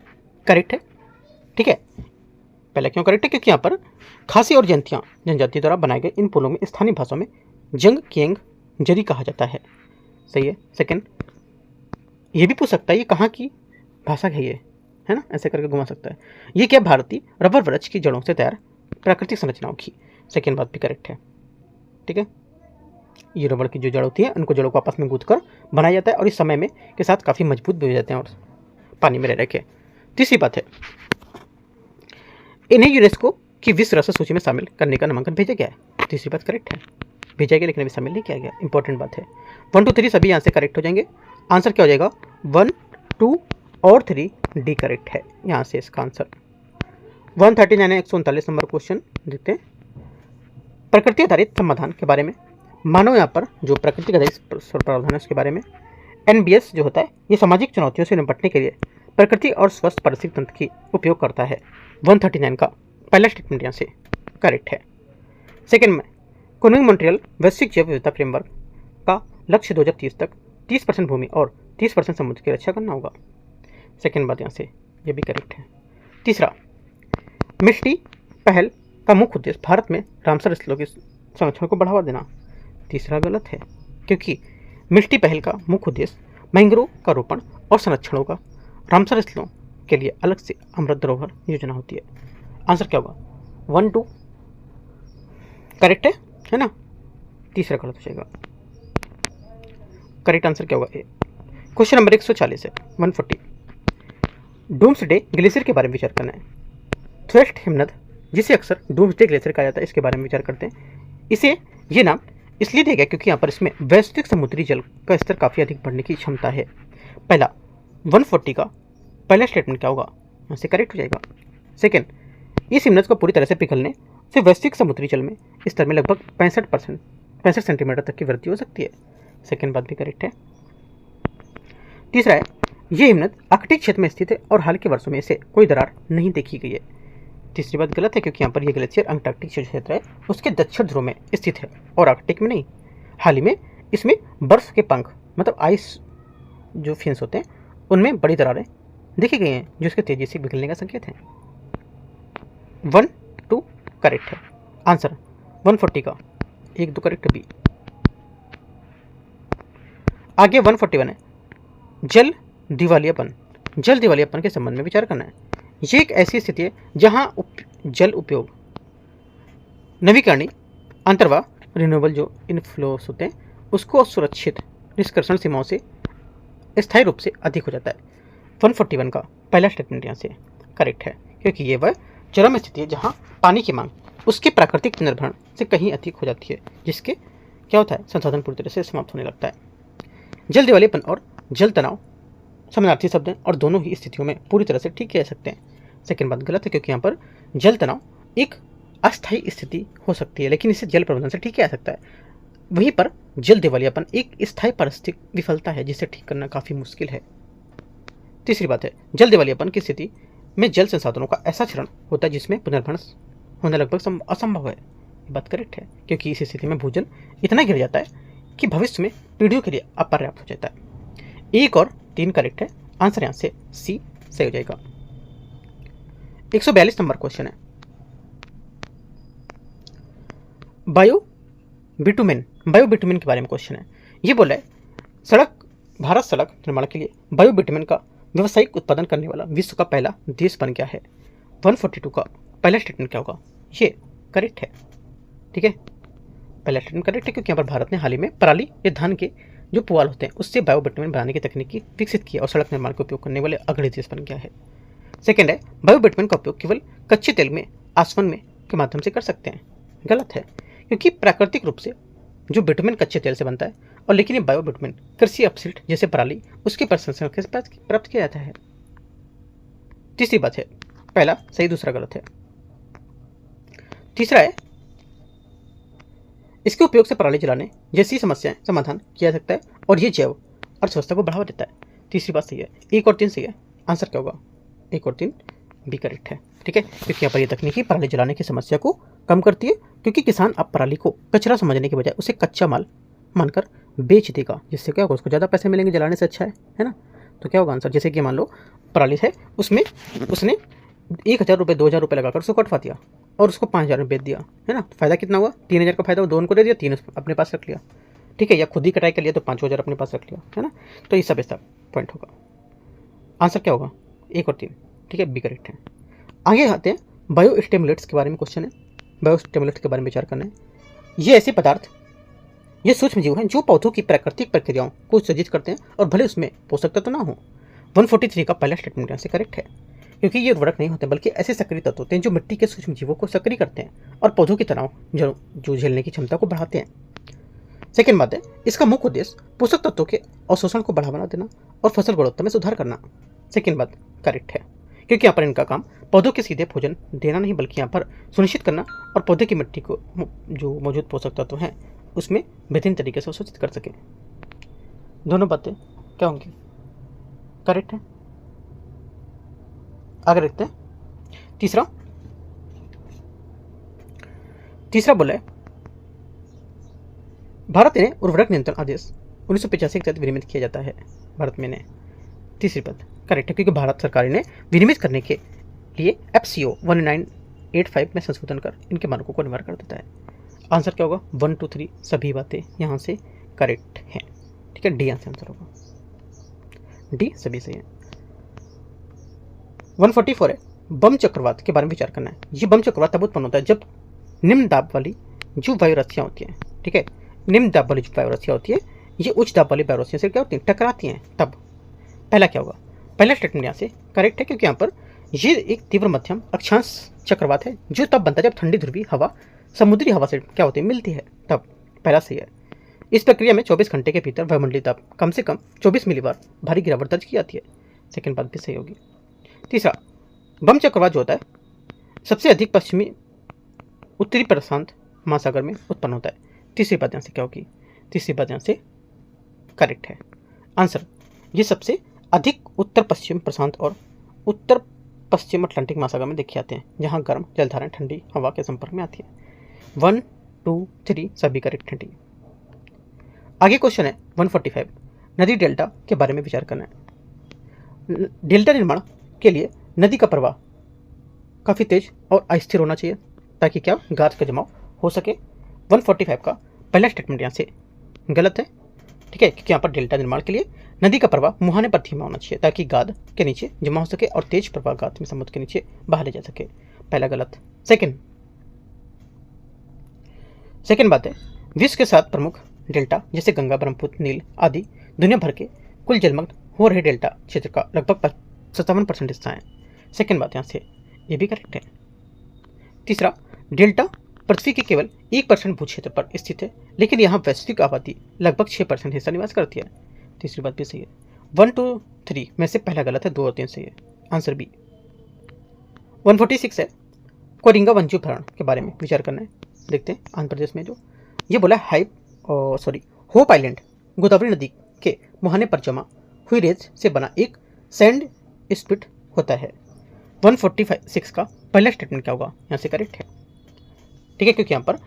करेक्ट है, ठीक है। पहला क्यों करेक्ट है, क्योंकि यहाँ पर खासी और जनजाति द्वारा बनाए गए इन पुलों में स्थानीय भाषा में जंग केंग जरी कहा जाता है, सही है। सेकंड, ये भी पूछ सकता है ये कहाँ की भाषा है ना, ऐसे करके घुमा सकता है। ये क्या भारतीय रबर वृक्ष की जड़ों से तैयार प्राकृतिक संरचनाओं की। सेकेंड बात भी करेक्ट है, ठीक है। ये रबड़ की जो जड़ होती है उनको जड़ों को आपस में गूंथ कर बनाया जाता है और इस समय में के साथ काफ़ी मजबूत भी हो जाते हैं और पानी में रह के। तीसरी बात है इन्हें यूनेस्को की विश्व विरासत सूची में शामिल करने का नामांकन भेजा गया है। तीसरी बात करेक्ट है, भेजा गया लेकिन अभी शामिल नहीं किया गया। इंपॉर्टेंट बात है। 1 2 3 सभी यहाँ से करेक्ट हो जाएंगे। आंसर क्या हो जाएगा, 1 2 और 3 डी करेक्ट है यहाँ से इसका आंसर। 139 है 139 नंबर क्वेश्चन देखते हैं। प्रकृति आधारित समाधान के बारे में मानो यहाँ पर जो प्रकृति आधारित प्रावधान है उसके बारे में। NBS जो होता है ये सामाजिक चुनौतियों से निपटने के लिए प्रकृति और स्वस्थ पारिस्थितिक तंत्र की उपयोग करता है। 139 का पहला स्टेटमेंट यहाँ से करेक्ट है। सेकेंड में कॉन्वेंट मॉन्ट्रियल वैश्विक जैव विविधता फ्रेमवर्क का लक्ष्य 2030 तक 30% भूमि और 30% समुद्र की रक्षा करना होगा। सेकेंड बात यहाँ से ये भी करेक्ट है। तीसरा, मिष्टी पहल का मुख्य उद्देश्य भारत में रामसर स्थलों के संरक्षण को बढ़ावा देना। तीसरा गलत है, क्योंकि मिष्टी पहल का मुख्य उद्देश्य मैंग्रोव का रोपण और संरक्षण होगा। रामसर स्थलों के लिए अलग से अमृत धरोहर योजना होती है। आंसर क्या होगा? 1 2 करेक्ट है ना? तीसरा गलत हो जाएगा। करेक्ट आंसर क्या होगा? ए। क्वेश्चन नंबर 140 है 140। डूम्सडे ग्लेशियर के बारे में विचार करना है। थ्वेस्ट हिमनद, जिसे अक्सर डूम्सडे ग्लेशियर कहा जाता है, इसके बारे में विचार करते हैं। इसे ये नाम इसलिए दिया गया क्योंकि यहाँ पर इसमें वैश्विक समुद्री जल का स्तर काफ़ी अधिक बढ़ने की क्षमता है। पहला 140 का पहला स्टेटमेंट क्या होगा? यहाँ से करेक्ट हो जाएगा। सेकेंड, इस हिमनद को पूरी तरह से पिघलने से वैश्विक समुद्री जल में स्तर में लगभग 65 सेंटीमीटर तक की वृद्धि हो सकती है। सेकेंड बात भी करेक्ट है। तीसरा है, ये हिमनद आर्कटिक क्षेत्र में स्थित है और हाल के वर्षों में इसे कोई दरार नहीं देखी गई है। तीसरी बात गलत है क्योंकि यहाँ पर यह ग्लेशियर अंटार्कटिक जो क्षेत्र है उसके दक्षिण ध्रुव में स्थित है और आर्कटिक में नहीं। हाल ही में इसमें बर्फ के पंख मतलब आइस जो फिन्स होते हैं उनमें बड़ी दरारें देखी गई हैं जो इसके तेजी से पिघलने का संकेत है। 1 2 करेक्ट है। आंसर 140 का 1 2 करेक्ट बी। आगे 141 है, जल दिवालियापन के संबंध में विचार करना है। ये एक ऐसी स्थिति है जहां जल उपयोग नवीकरणीय अंतर्वाह रिन्यूएबल जो इनफ्लोस होते हैं उसको सुरक्षित निष्कर्षण सीमाओं से स्थायी रूप से अधिक हो जाता है। 141 का पहला स्टेटमेंट यहाँ से करेक्ट है क्योंकि ये वह चरम स्थिति है जहाँ पानी की मांग उसके प्राकृतिक पुनर्भरण से कहीं अधिक हो जाती है, जिसके क्या होता है संसाधन पूरी तरह से समाप्त होने लगता है। जल दिवालियापन और जल तनाव समानार्थी शब्द हैं और दोनों ही स्थितियों में पूरी तरह से ठीक कह सकते हैं। सेकेंड बात गलत है क्योंकि यहाँ पर जल तनाव एक अस्थायी स्थिति हो सकती है लेकिन इसे जल प्रबंधन से ठीक किया जा सकता है। वहीं पर जल दिवालियापन एक स्थायी पारिस्थितिक विफलता है जिसे ठीक करना काफ़ी मुश्किल है। तीसरी बात है, जल दिवालियापन की स्थिति में जल संसाधनों का ऐसा क्षरण होता है जिसमें पुनर्भरण होना लगभग असंभव है। ये बात करेक्ट है क्योंकि इस स्थिति में भूजल इतना गिर जाता है कि भविष्य में पीढ़ियों के लिए अपर्याप्त हो जाता है। 1 और 3 करेक्ट है। आंसर यहाँ से सी सही हो जाएगा। 142 नंबर क्वेश्चन है, बायो बिटुमेन के बारे में क्वेश्चन है। ये बोला है भारत सड़क निर्माण के लिए बायो बिटुमेन का व्यावसायिक उत्पादन करने वाला विश्व का पहला देश बन गया है। 142 का पहला स्टेटमेंट क्या होगा? ये करेक्ट है। ठीक है, पहला स्टेटमेंट करेक्ट है क्योंकि यहाँ पर भारत ने हाल ही में पराली या धान के जो पुआल होते हैं उससे बायो बिटुमेन बनाने की तकनीक विकसित की और सड़क निर्माण का उपयोग करने वाले अग्रणी देश बन गया है। सेकेंड है, बायो बिटुमेन का उपयोग केवल कच्चे तेल में आसवन में के माध्यम से कर सकते हैं। गलत है क्योंकि प्राकृतिक रूप से जो बिटुमेन कच्चे तेल से बनता है और लेकिन ये बायो बिटुमेन कृषि अपशिष्ट जैसे पराली उसके प्रसंस्करण के प्राप्त किया जाता है। तीसरी बात है, पहला सही दूसरा गलत है। तीसरा है, इसके उपयोग से पराली जलाने जैसी समस्याएं समाधान किया जा सकता है और ये जैव अर्थव्यवस्था को बढ़ावा देता है। तीसरी बात सही है। 1 और 3 सही है। आंसर क्या होगा? 1 और 3 भी करेक्ट है। ठीक है, क्योंकि यहाँ पर ये तकनीकी पराली जलाने की समस्या को कम करती है क्योंकि किसान अब पराली को कचरा समझने के बजाय उसे कच्चा माल मानकर बेच देगा, जिससे क्या होगा उसको ज़्यादा पैसे मिलेंगे जलाने से अच्छा है ना। तो क्या होगा आंसर? जैसे कि मान लो पराली है उसमें उसने 1000 रुपये 2000 रुपये लगाकर उसको कटवा दिया और उसको 5000 में बेच दिया, है ना। फायदा कितना हुआ? 3000 का फायदा वो दोनों को दे दिया, 3 अपने पास रख लिया। ठीक है, या खुद ही कटाई कर लिया तो 5000 अपने पास रख लिया, है ना। तो ये सब ऐसा पॉइंट होगा। आंसर क्या होगा? 1 और 3। ठीक है, बी करेक्ट है। आगे आते हैं, बायो स्टिमुलेट्स के बारे में क्वेश्चन है। बायो स्टिमुलेट्स के बारे में विचार करना है। ये ऐसे पदार्थ, ये सूक्ष्म जीव हैं जो पौधों की प्राकृतिक प्रक्रियाओं को उत्सर्जित करते हैं और भले उसमें पोषक तत्व ना हो। 143 का पहला स्टेटमेंट यहाँ से करेक्ट है क्योंकि ये उर्वरक नहीं होते बल्कि ऐसे सक्रिय तत्व होते हैं जो मिट्टी के सूक्ष्म जीवों को सक्रिय करते हैं और पौधों के तनाव जो झेलने की क्षमता को बढ़ाते हैं। सेकेंड बात है, इसका मुख्य उद्देश्य पोषक तत्वों के अवशोषण को बढ़ावा देना और फसल गुणवत्ता में सुधार करना। सेकेंड बात करेक्ट है क्योंकि यहाँ पर इनका काम पौधों के सीधे भोजन देना नहीं बल्कि यहाँ पर सुनिश्चित करना और पौधे की मिट्टी को जो मौजूद पोषक तत्व हैं उसमें बेहतरीन तरीके से अवशोषित कर सके। दोनों बातें क्या होंगी? करेक्ट है। आगे देखते हैं। तीसरा बोला है, भारत ने उर्वरक नियंत्रण आदेश 1985 के तहत विनियमित किया जाता है। भारत में ने तीसरी बात करेक्ट है क्योंकि भारत सरकार ने विनियमित करने के लिए FCO 1985 में संशोधन कर इनके मानकों को अनिवार्य कर देता है। आंसर क्या होगा? 1 2 3 सभी बातें यहाँ से करेक्ट हैं। ठीक है, डी आंसर होगा। डी सभी सही है। 144 है बम चक्रवात के बारे में विचार करना है। ये बम चक्रवात तब उत्पन्न होता है जब निम्न दाब वाली जो वायुरस्सियाँ होती हैं, ठीक है, निम्न दाब वाली जो वायुरस्सियाँ होती है ये उच्च दाब वाली वायुरस्सियों से क्या होती हैं, टकराती हैं। तब पहला क्या होगा, पहला स्टेटमेंट यहाँ से करेक्ट है, क्योंकि यहाँ पर ये एक तीव्र मध्यम अक्षांश चक्रवात है जो तब बनता है जब ठंडी ध्रुवीय हवा समुद्री हवा से क्या होती है, मिलती है। तब पहला सही है। इस प्रक्रिया में 24 घंटे के भीतर वायुमंडलीय दाब कम से कम 24 मिलीबार भारी गिरावट दर्ज की जाती है। सेकंड बात भी सही होगी। तीसरा, बम चक्रवात जो होता है सबसे अधिक पश्चिमी उत्तरी प्रशांत महासागर में उत्पन्न होता है। तीसरी बात यहाँ से क्या होगी, तीसरी बात यहाँ से करेक्ट है। आंसर, ये सबसे अधिक उत्तर पश्चिम प्रशांत और उत्तर पश्चिम अटलांटिक महासागर में देखे जाते हैं, जहाँ गर्म जलधाराएं ठंडी हवा के संपर्क में आती है। 1, 2, 3 सभी करेक्ट हैं। आगे क्वेश्चन है 145, नदी डेल्टा के बारे में विचार करना है। डेल्टा निर्माण के लिए नदी का प्रवाह काफ़ी तेज और अस्थिर होना चाहिए ताकि क्या, गाद का जमाव हो सके। 145 का पहला स्टेटमेंट यहाँ से गलत है, ठीक है, क्योंकि यहाँ पर डेल्टा निर्माण के लिए नदी का प्रवाह मुहाने पर धीमा होना चाहिए ताकि गाद के नीचे जमा हो सके और तेज प्रवाह गाद में समुद्र के नीचे बाहर ले जा सके। पहला गलत। सेकंड बात है, विश्व के 7 प्रमुख डेल्टा जैसे गंगा, ब्रह्मपुत्र, नील आदि दुनिया भर के कुल जलमग्न हो रहे डेल्टा क्षेत्र का लगभग 57% हिस्सा है। सेकंड बात यहाँ से ये भी करेक्ट है। तीसरा, डेल्टा पृथ्वी के केवल 1% भू क्षेत्र पर स्थित है, लेकिन यहाँ वैश्विक आबादी लगभग 6% हिस्सा निवास करती है। तीसरी बात भी सही है। 1, 2, 3 में से पहला गलत है, 2 और 3 सही है। Answer B. 146 है कोरिंगा वन्यजीव अभयारण्य के बारे में विचार करना है। देखते हैं आंध्र प्रदेश में जो ये बोला होप आइलैंड गोदावरी नदी के मुहाने पर जमा हुई रेत से बना एक सैंड स्पिट होता है। 146 का पहला स्टेटमेंट क्या होगा, यहाँ से करेक्ट है, ठीक है, क्योंकि यहाँ पर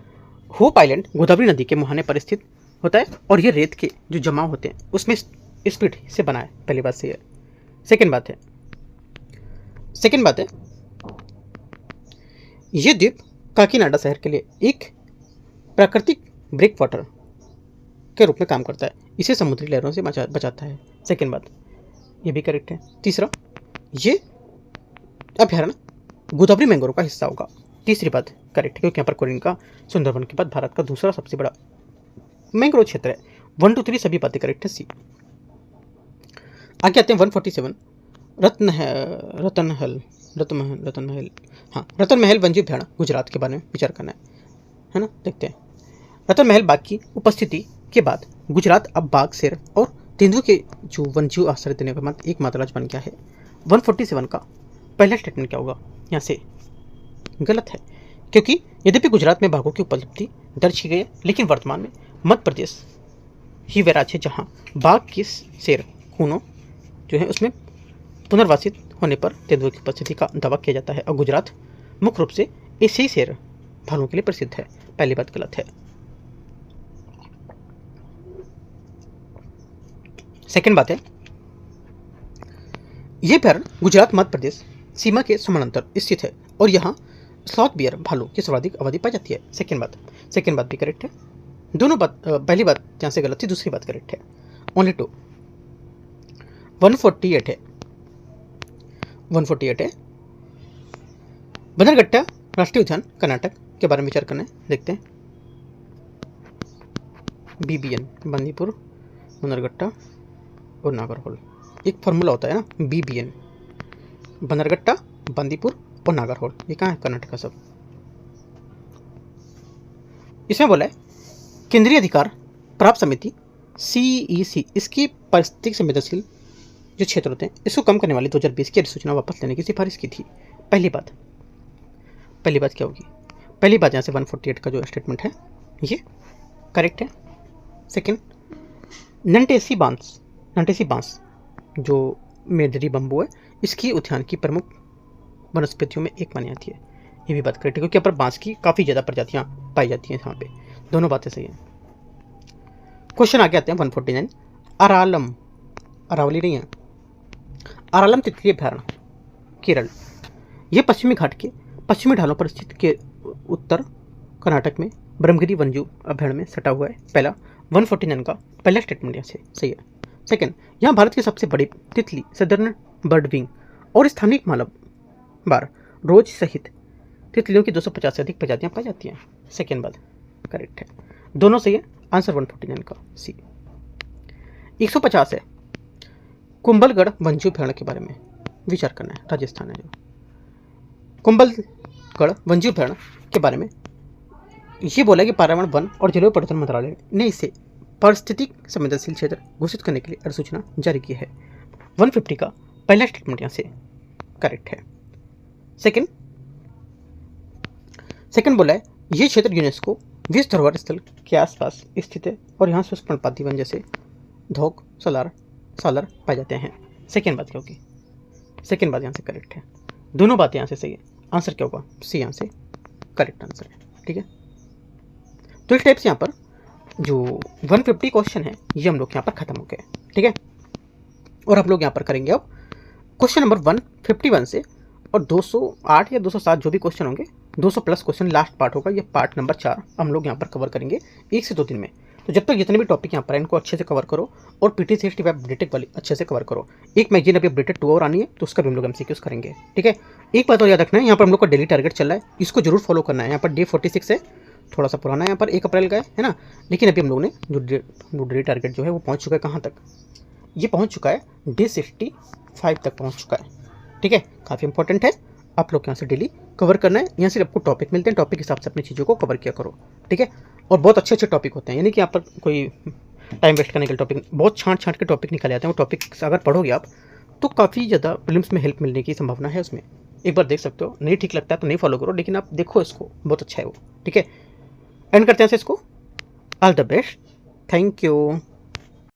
होप आइलैंड गोदावरी नदी के मुहाने पर स्थित होता है और ये रेत के जो जमाव होते हैं उसमें स्पिट से बना है। पहली बात सही है। सेकंड बात है ये द्वीप काकीनाडा शहर के लिए एक प्राकृतिक ब्रेक वाटर के रूप में काम करता है, इसे समुद्री लहरों से बचाता है। सेकंड बात ये भी करेक्ट है। तीसरा, ये अभयारण्य गोदावरी मैंग्रोव का हिस्सा होगा। तीसरी बात करेक्ट है, क्योंकि यहाँ पर कोरिंगा सुंदरवन के बाद भारत का दूसरा सबसे बड़ा मैंग्रोव क्षेत्र है। 1, 2, 3 सभी बातें करेक्ट है। सी। आगे आते हैं 147, रतन महल वन्यजीव अभयारण्य गुजरात के बारे में विचार करना है ना। देखते हैं। रतन महल बाघ की उपस्थिति के बाद गुजरात अब बाघ, शेर और तेंदुए के जो वन्यजीव आश्रय देने का एकमात्र राज्य बन गया है। 147 का पहला स्टेटमेंट क्या होगा, यहाँ से गलत है, क्योंकि यद्यपि गुजरात में बाघों की उपलब्धि दर्ज की गई है, लेकिन वर्तमान में मध्य प्रदेश ही वह राज्य है जहाँ बाघ की शेर खूनों जो है उसमें पुनर्वासित होने पर तेंदुए की उपस्थिति का दावा किया जाता है और गुजरात मुख्य रूप से एशियाई शेर भालुओं के लिए प्रसिद्ध है। पहली बात गलत है। सेकंड बात है, यह अभयारण्य गुजरात मध्य प्रदेश सीमा के समानांतर स्थित है और यहाँ स्लॉथ बियर भालू की सर्वाधिक आबादी पाई जाती है। सेकंड बात भी करेक्ट है। दोनों बात, पहली बात यहाँ से गलत थी, दूसरी बात करेक्ट है। ओनली 2। 148 है बन्नरघट्टा राष्ट्रीय उद्यान कर्नाटक के बारे में विचार करना है। देखते हैं। BBN बंदीपुर, बन्नरघट्टा और नागरहोल, एक फॉर्मूला होता है ना, BBN बन्नरघट्टा, बंदीपुर और नागरहोल, ये कहाँ है, कर्नाटक का सब। इसमें बोला है केंद्रीय अधिकार प्राप्त समिति CEC इसकी पारिस्थितिक संवेदनशील जो क्षेत्र होते हैं इसको कम करने वाली 2020 की अधिसूचना वापस लेने की सिफारिश की थी। पहली बात क्या होगी, पहली बात यहाँ से 148 का जो स्टेटमेंट है ये करेक्ट है। सेकंड, नंटेसी बांस जो मेदरी बम्बू है इसकी उद्यान की प्रमुख वनस्पतियों में एक मानी जाती है, ये भी बात करेक्ट है, क्योंकि यहाँ पर बांस की काफ़ी ज़्यादा प्रजातियाँ पाई जाती हैं यहाँ पे। दोनों बातें सही हैं। क्वेश्चन आगे आते हैं 149, अरावली नहीं है, अरालम तितली अभयारण्य केरल, यह पश्चिमी घाट के पश्चिमी ढालों पर स्थित के उत्तर कर्नाटक में ब्रह्मगिरी वन्यजीव अभयारण्य में सटा हुआ है। पहला 149 का पहला स्टेटमेंट यहाँ से सही है। सेकंड, यहाँ भारत की सबसे बड़ी तितली सदर्न बर्ड विंग और स्थानिक मानव बार रोज सहित तितलियों की 250 से अधिक प्रजातियां पाई जाती हैं। सेकेंड बात करेक्ट है, दोनों सही है। आंसर 149 का सी। 150 है, कुंभलगढ़ वन्य अभयारण्य के बारे में विचार करना है। राजस्थान है जो कुंभलगढ़ वन्य अभयारण्य के बारे में ये बोला कि पर्यावरण वन और जलवायु परिवर्तन मंत्रालय ने इसे पारिस्थितिक संवेदनशील क्षेत्र घोषित करने के लिए अधिसूचना जारी की है। 150 का पहला स्टेटमेंट यहाँ से करेक्ट है। सेकंड बोला है ये क्षेत्र यूनेस्को विश्व धरोहर स्थल के आसपास स्थित है और यहाँ शुष्क पर्णपाती वन जैसे धोक सालर पाए जाते हैं। सेकेंड बात क्या होगी? सेकेंड बात यहाँ से करेक्ट है, दोनों बातें यहाँ से सही है। आंसर क्या होगा? सी यहाँ से करेक्ट आंसर है। ठीक है, तो इस टाइप से यहाँ पर जो 150 क्वेश्चन है ये हम लोग यहाँ पर खत्म हो गए। ठीक है, और हम लोग यहाँ पर करेंगे अब क्वेश्चन नंबर 151 से, और 208 या 207 जो भी क्वेश्चन होंगे 200 प्लस क्वेश्चन लास्ट पार्ट होगा। ये पार्ट नंबर 4 हम लोग यहाँ पर कवर करेंगे 1 से 2 दिन में। तो जब तक जितने भी टॉपिक यहाँ पर है इनको अच्छे से कवर करो, और PT65 अपडेटेड वाली अच्छे से कवर करो। एक मैगजीन अभी अपडेटेड 2 और आनी है तो उसका भी हम लोग MCQs करेंगे। ठीक है, एक बात और याद रखना है, यहाँ पर हम लोग का डेली टारगेट चल रहा है, इसको जरूर फॉलो करना है। यहाँ पर डे 46 है, थोड़ा सा पुराना है, यहाँ पर 1 अप्रैल का है ना, लेकिन अभी हम लोग ने जो डेली टारगेट जो है वो पहुँच चुका है कहाँ तक? ये पहुँच चुका है डे 65 तक पहुँच चुका है। ठीक है, काफ़ी इंपॉर्टेंट है, आप लोग यहाँ से डेली कवर करना है। यहाँ से आपको टॉपिक मिलते हैं, टॉपिक के हिसाब से अपनी चीज़ों को कवर किया करो। ठीक है, और बहुत अच्छे अच्छे टॉपिक होते हैं, यानी कि यहाँ पर कोई टाइम वेस्ट करने के टॉपिक, बहुत छांट के टॉपिक निकल आते हैं। वो टॉपिक अगर पढ़ोगे आप तो काफ़ी ज़्यादा प्रीलिम्स में हेल्प मिलने की संभावना है उसमें। एक बार देख सकते हो, नहीं ठीक लगता है तो नहीं फॉलो करो, लेकिन आप देखो इसको, बहुत अच्छा है वो। ठीक है, एंड करते हैं इसको। All the best, thank you.